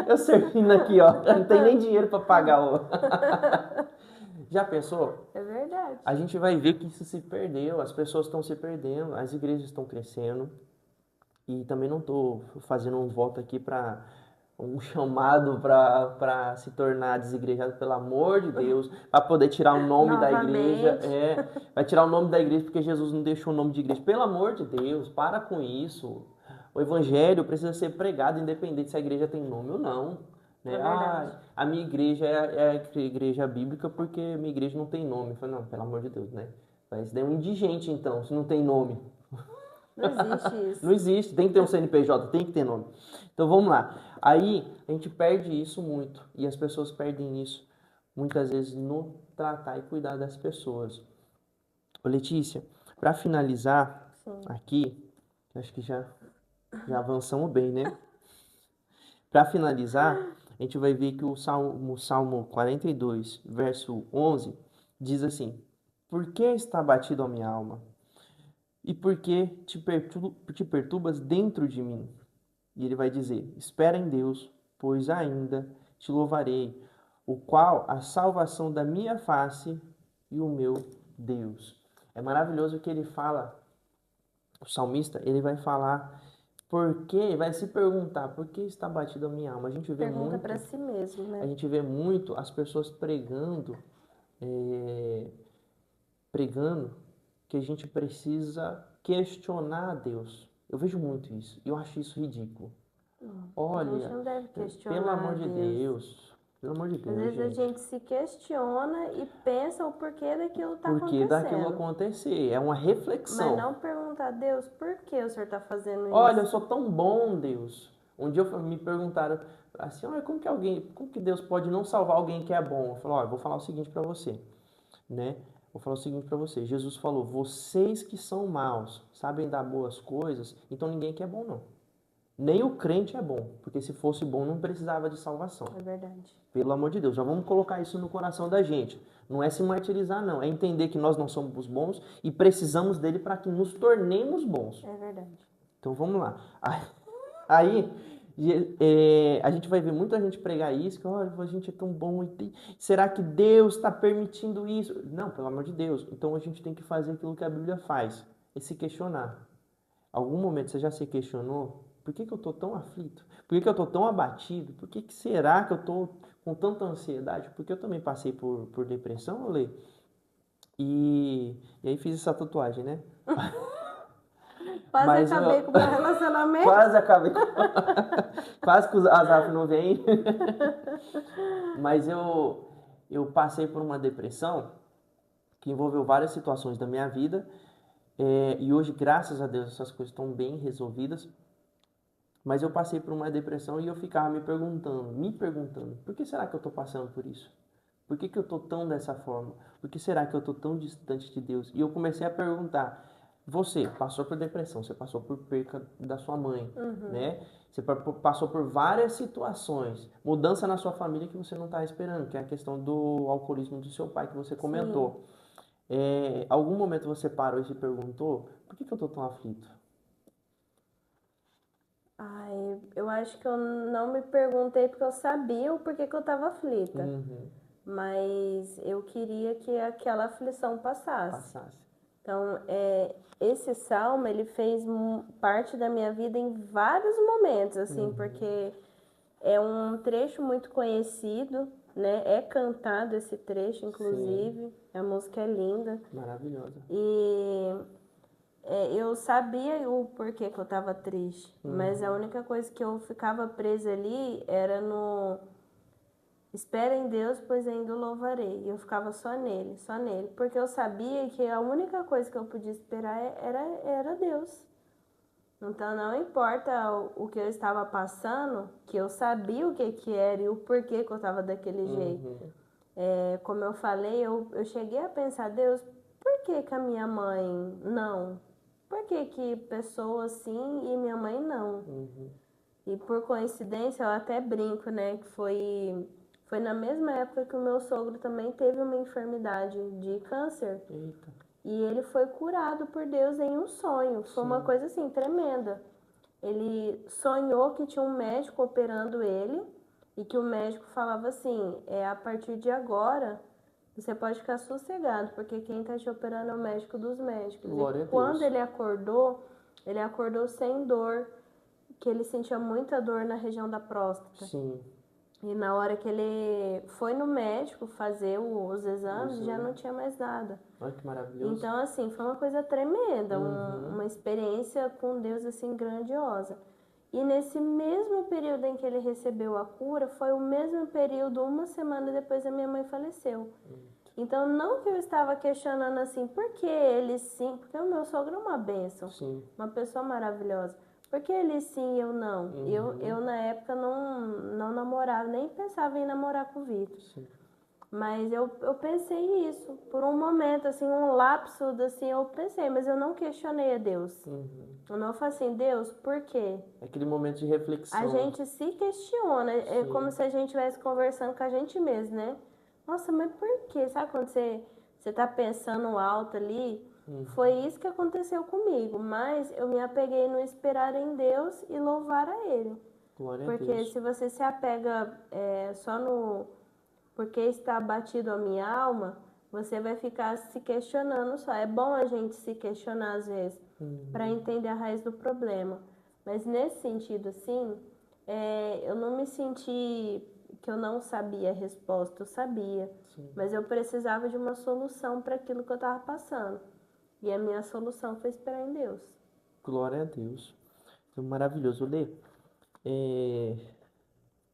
eu servindo aqui, ó. Não tem nem dinheiro para pagar. Ó. Já pensou? É verdade. A gente vai ver que isso se perdeu, as pessoas estão se perdendo, as igrejas estão crescendo. E também não estou fazendo um voto aqui para um chamado para se tornar desigrejado, pelo amor de Deus, para poder tirar o nome da igreja. Novamente. Vai tirar o nome da igreja porque Jesus não deixou o nome de igreja. Pelo amor de Deus, para com isso. O evangelho precisa ser pregado independente se a igreja tem nome ou não. Né? É verdade. A minha igreja é a igreja bíblica porque a minha igreja não tem nome. Eu falei, não, pelo amor de Deus, né? Mas é um indigente então, se não tem nome. Não existe isso. Não existe, tem que ter um CNPJ, tem que ter nome. Então vamos lá. Aí a gente perde isso muito. E as pessoas perdem isso muitas vezes no tratar e cuidar das pessoas. Ô Letícia, para finalizar Sim. aqui, acho que já avançamos bem, né? Para finalizar, a gente vai ver que o Salmo 42, verso 11, diz assim: Por que está batido a minha alma? E por que te perturbas dentro de mim? E ele vai dizer: Espera em Deus, pois ainda te louvarei, o qual a salvação da minha face e o meu Deus. É maravilhoso que ele fala, o salmista, ele vai falar por que, vai se perguntar por que está batido a minha alma. A gente vê Pergunta muito, pra si mesmo, a né? gente vê muito as pessoas pregando pregando que a gente precisa questionar a Deus. Eu vejo muito isso. E eu acho isso ridículo. A gente Olha, não deve pelo questionar amor de Deus. Deus. Pelo amor de Às Deus, vezes a gente. gente se questiona e pensa o porquê daquilo tá Por que daquilo acontecendo. acontecer? É uma Mas reflexão. não perguntar a Deus por que o senhor está fazendo Olha, eu isso. sou tão bom, Deus. Um dia me perguntaram assim, olha, como que Deus pode não salvar alguém que é bom? Eu falo, olha, eu vou falar o seguinte para você, né? Vou falar o seguinte para você. Jesus falou, vocês que são maus, sabem dar boas coisas, então ninguém que é bom não. Nem o crente é bom, porque se fosse bom não precisava de salvação. É verdade. Pelo amor de Deus, já vamos colocar isso no coração da gente. Não é se martirizar, não. É entender que nós não somos bons e precisamos dele para que nos tornemos bons. É verdade. Então vamos lá. Aí a gente vai ver muita gente pregar isso, que olha, a gente é tão bom. Será que Deus está permitindo isso? Não, pelo amor de Deus. Então a gente tem que fazer aquilo que a Bíblia faz, é se questionar. Algum momento você já se questionou? Por que eu estou tão aflito? Por que eu estou tão abatido? Por que será que eu estou com tanta ansiedade? Porque eu também passei por depressão, Lê. E aí fiz essa tatuagem, né? Quase Mas acabei com o meu relacionamento. quase acabei. Quase que os Azaf não vem. Mas eu passei por uma depressão que envolveu várias situações da minha vida. E hoje, graças a Deus, essas coisas estão bem resolvidas. Mas eu passei por uma depressão e eu ficava me perguntando, por que será que eu estou passando por isso? Por que eu estou tão dessa forma? Por que será que eu estou tão distante de Deus? E eu comecei a perguntar, você passou por depressão, você passou por perca da sua mãe, né? Você passou por várias situações, mudança na sua família que você não está esperando, que é a questão do alcoolismo do seu pai que você comentou. Algum momento você parou e se perguntou, por que eu estou tão aflito? Ai, eu acho que eu não me perguntei porque eu sabia o porquê que eu estava aflita. Mas eu queria que aquela aflição passasse. Então, esse salmo, ele fez parte da minha vida em vários momentos, assim, porque é um trecho muito conhecido, né? É cantado esse trecho, inclusive. A música é linda. Maravilhosa. E eu sabia o porquê que eu estava triste, mas a única coisa que eu ficava presa ali era no espera em Deus, pois ainda o louvarei. E eu ficava só nele, porque eu sabia que a única coisa que eu podia esperar era Deus. Então não importa o que eu estava passando, que eu sabia o que era e o porquê que eu estava daquele jeito. Como eu falei, eu cheguei a pensar, Deus, por que a minha mãe não? Por que pessoas sim e minha mãe não? E por coincidência, eu até brinco, né, que foi na mesma época que o meu sogro também teve uma enfermidade de câncer. Eita. E ele foi curado por Deus em um sonho. Foi uma coisa assim, tremenda. Ele sonhou que tinha um médico operando ele e que o médico falava assim, a partir de agora você pode ficar sossegado, porque quem está te operando é o médico dos médicos. Glória a E Deus. quando ele acordou sem dor, que ele sentia muita dor na região da próstata. Sim. E na hora que ele foi no médico fazer os exames, já não tinha mais nada. Olha que maravilhoso. Então, assim, foi uma coisa tremenda, uma experiência com Deus, assim, grandiosa. E nesse mesmo período em que ele recebeu a cura, foi o mesmo período, uma semana depois a minha mãe faleceu. Então, não que eu estava questionando assim, por que ele sim, porque o meu sogro é uma bênção, uma pessoa maravilhosa. Por que ele sim e eu não? Eu na época não namorava, nem pensava em namorar com o Vitor. Mas eu pensei isso, por um momento, assim, um lapso, assim, eu pensei, mas eu não questionei a Deus. Eu não falei assim, Deus, por quê? Aquele momento de reflexão. A gente se questiona, é como se a gente estivesse conversando com a gente mesmo, né? Nossa, mas por quê? Sabe quando você tá pensando alto ali? Foi isso que aconteceu comigo, mas eu me apeguei no esperar em Deus e louvar a Ele. Glória a Porque Deus. se você se apega só no porque está abatido a minha alma, você vai ficar se questionando só. É bom a gente se questionar às vezes, para entender a raiz do problema. Mas nesse sentido, assim, eu não me senti que eu não sabia a resposta, eu sabia. Sim. Mas eu precisava de uma solução para aquilo que eu estava passando. E a minha solução foi esperar em Deus. Glória a Deus. Foi maravilhoso. Lê, é,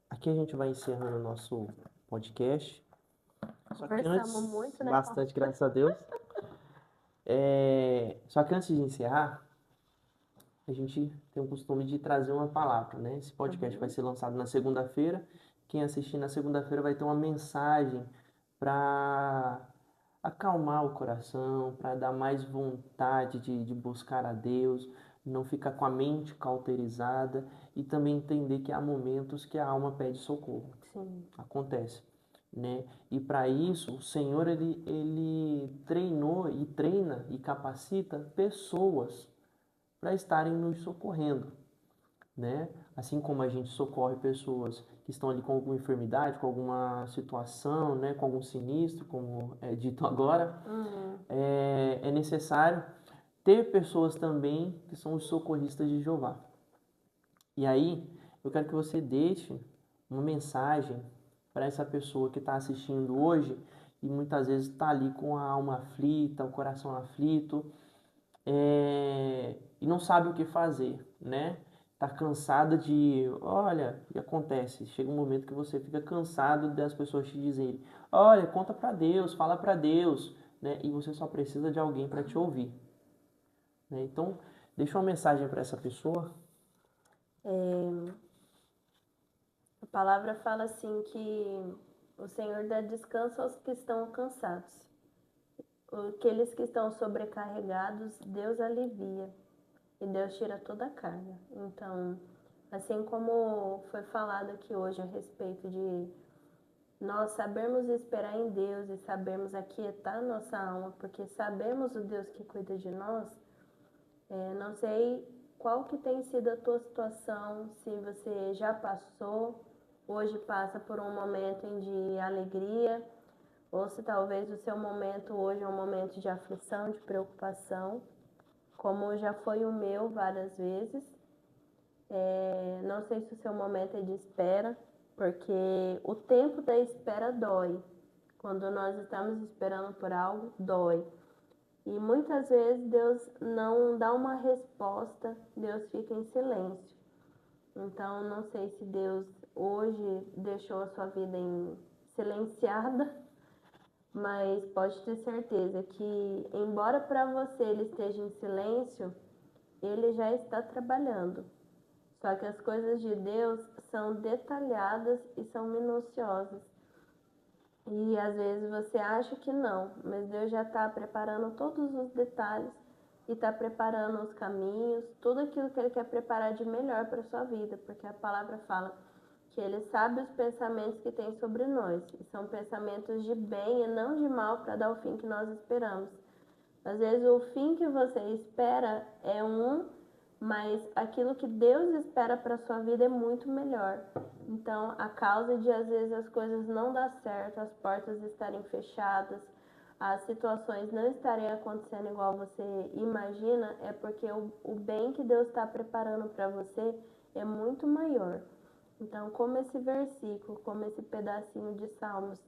aqui a gente vai encerrando o nosso podcast. Só que Conversamos antes, muito, né, Paulo? bastante, graças a Deus. Só que antes de encerrar, a gente tem o costume de trazer uma palavra, né? Esse podcast vai ser lançado na segunda-feira. Quem assistir na segunda-feira vai ter uma mensagem para acalmar o coração, para dar mais vontade de buscar a Deus, não ficar com a mente cauterizada e também entender que há momentos que a alma pede socorro. Sim. Acontece, né? E para isso, o Senhor ele treinou e treina e capacita pessoas para estarem nos socorrendo, né? Assim como a gente socorre pessoas que estão ali com alguma enfermidade, com alguma situação, né? Com algum sinistro, como é dito agora, é necessário ter pessoas também que são os socorristas de Jeová. E aí, eu quero que você deixe uma mensagem para essa pessoa que está assistindo hoje e muitas vezes está ali com a alma aflita, o coração aflito, e não sabe o que fazer, né? Tá cansada de, olha, o que acontece? Chega um momento que você fica cansado das pessoas te dizerem, olha, conta para Deus, fala para Deus, né? E você só precisa de alguém para te ouvir, né? Então, deixa uma mensagem para essa pessoa. A palavra fala assim que o Senhor dá descanso aos que estão cansados. Aqueles que estão sobrecarregados, Deus alivia. E Deus tira toda a carga. Então, assim como foi falado aqui hoje a respeito de nós sabermos esperar em Deus e sabermos aquietar nossa alma, porque sabemos o Deus que cuida de nós, não sei qual que tem sido a tua situação, se você já passou, hoje passa por um momento de alegria, ou se talvez o seu momento hoje é um momento de aflição, de preocupação, como já foi o meu várias vezes. Não sei se o seu momento é de espera, porque o tempo da espera dói. Quando nós estamos esperando por algo, dói. E muitas vezes Deus não dá uma resposta, Deus fica em silêncio. Então, não sei se Deus hoje deixou a sua vida silenciada, mas pode ter certeza que, embora para você ele esteja em silêncio, ele já está trabalhando. Só que as coisas de Deus são detalhadas e são minuciosas. E às vezes você acha que não, mas Deus já está preparando todos os detalhes e está preparando os caminhos, tudo aquilo que Ele quer preparar de melhor para a sua vida, porque a palavra fala que Ele sabe os pensamentos que tem sobre nós, e são pensamentos de bem e não de mal para dar o fim que nós esperamos. Às vezes o fim que você espera é mas aquilo que Deus espera para sua vida é muito melhor. Então, a causa de às vezes as coisas não dar certo, as portas estarem fechadas, as situações não estarem acontecendo igual você imagina, é porque o bem que Deus está preparando para você é muito maior. Então, como esse versículo, como esse pedacinho de Salmos,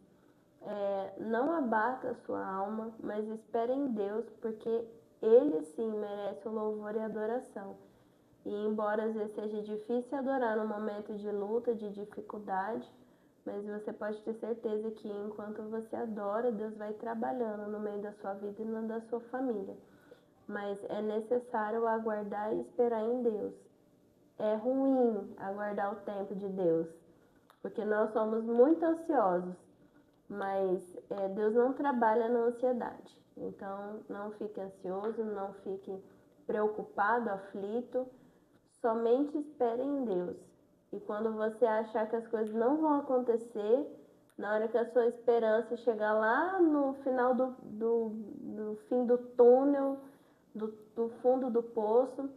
não abata a sua alma, mas espere em Deus, porque Ele sim merece o louvor e adoração. E embora às vezes seja difícil adorar no momento de luta, de dificuldade, mas você pode ter certeza que enquanto você adora, Deus vai trabalhando no meio da sua vida e no da sua família. Mas é necessário aguardar e esperar em Deus. É ruim aguardar o tempo de Deus, porque nós somos muito ansiosos, mas Deus não trabalha na ansiedade. Então, não fique ansioso, não fique preocupado, aflito. Somente espere em Deus. E quando você achar que as coisas não vão acontecer, na hora que a sua esperança chegar lá no final do fim do túnel, do fundo do poço,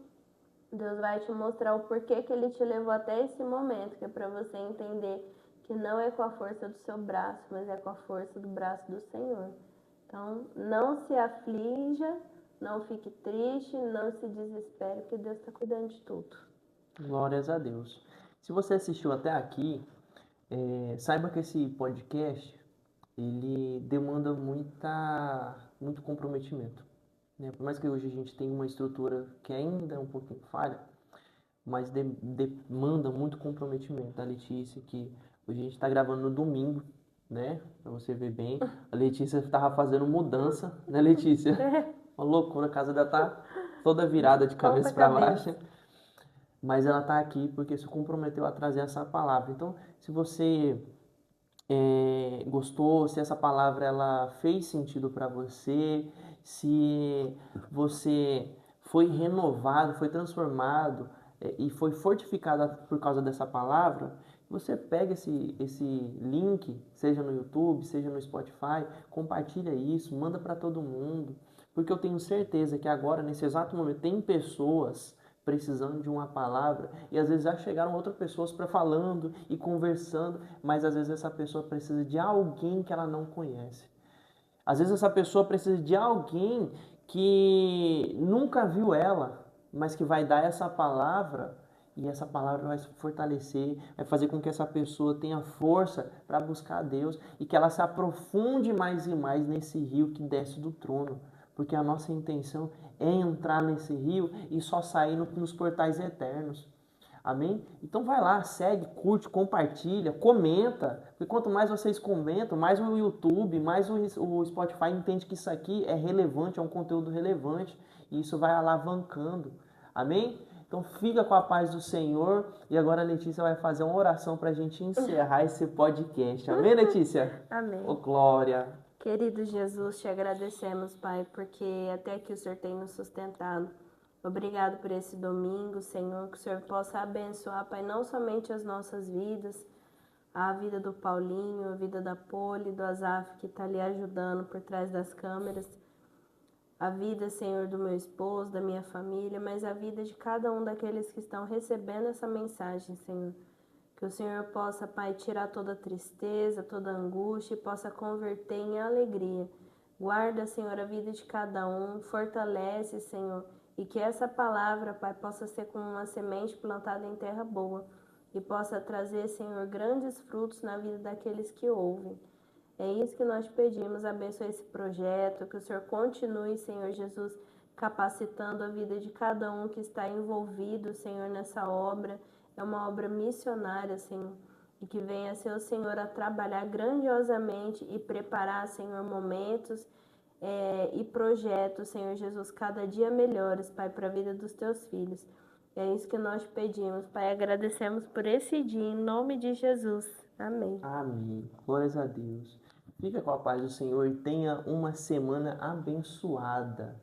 Deus vai te mostrar o porquê que Ele te levou até esse momento, que é para você entender que não é com a força do seu braço, mas é com a força do braço do Senhor. Então, não se aflija, não fique triste, não se desespere, porque Deus está cuidando de tudo. Glórias a Deus. Se você assistiu até aqui, Saiba que esse podcast, ele demanda muito comprometimento, né? Por mais que hoje a gente tenha uma estrutura que ainda é um pouquinho falha, mas demanda muito comprometimento. A Letícia, que hoje a gente está gravando no domingo, né? Pra você ver bem. A Letícia estava fazendo mudança, né, Letícia? Uma loucura, a casa dela tá toda virada de cabeça para baixo. Mas ela está aqui porque se comprometeu a trazer essa palavra. Então, se você gostou, se essa palavra ela fez sentido para você, se você foi renovado, foi transformado e foi fortificado por causa dessa palavra, você pega esse link, seja no YouTube, seja no Spotify, compartilha isso, manda para todo mundo, porque eu tenho certeza que agora, nesse exato momento, tem pessoas precisando de uma palavra e às vezes já chegaram outras pessoas para falando e conversando, mas às vezes essa pessoa precisa de alguém que ela não conhece. Às vezes essa pessoa precisa de alguém que nunca viu ela, mas que vai dar essa palavra e essa palavra vai se fortalecer, vai fazer com que essa pessoa tenha força para buscar a Deus e que ela se aprofunde mais e mais nesse rio que desce do trono. Porque a nossa intenção é entrar nesse rio e só sair nos portais eternos. Amém? Então vai lá, segue, curte, compartilha, comenta. Porque quanto mais vocês comentam, mais o YouTube, mais o Spotify entende que isso aqui é relevante, é um conteúdo relevante. E isso vai alavancando. Amém? Então fica com a paz do Senhor. E agora a Letícia vai fazer uma oração para a gente encerrar esse podcast. Amém, Letícia? Amém. Oh, glória. Querido Jesus, te agradecemos, Pai, porque até aqui o Senhor tem nos sustentado. Obrigado por esse domingo, Senhor, que o Senhor possa abençoar, Pai, não somente as nossas vidas, a vida do Paulinho, a vida da Poli, do Azaf, que está ali ajudando por trás das câmeras, a vida, Senhor, do meu esposo, da minha família, mas a vida de cada um daqueles que estão recebendo essa mensagem, Senhor. Que o Senhor possa, Pai, tirar toda tristeza, toda angústia e possa converter em alegria. Guarda, Senhor, a vida de cada um, fortalece, Senhor, e que essa palavra, Pai, possa ser como uma semente plantada em terra boa e possa trazer, Senhor, grandes frutos na vida daqueles que ouvem. É isso que nós pedimos, abençoe esse projeto, que o Senhor continue, Senhor Jesus, capacitando a vida de cada um que está envolvido, Senhor, nessa obra. É uma obra missionária, Senhor, e que venha ser o Senhor a trabalhar grandiosamente e preparar, Senhor, momentos e projetos, Senhor Jesus, cada dia melhores, Pai, para a vida dos teus filhos. É isso que nós pedimos, Pai, agradecemos por esse dia, em nome de Jesus. Amém. Amém. Glórias a Deus. Fica com a paz do Senhor e tenha uma semana abençoada.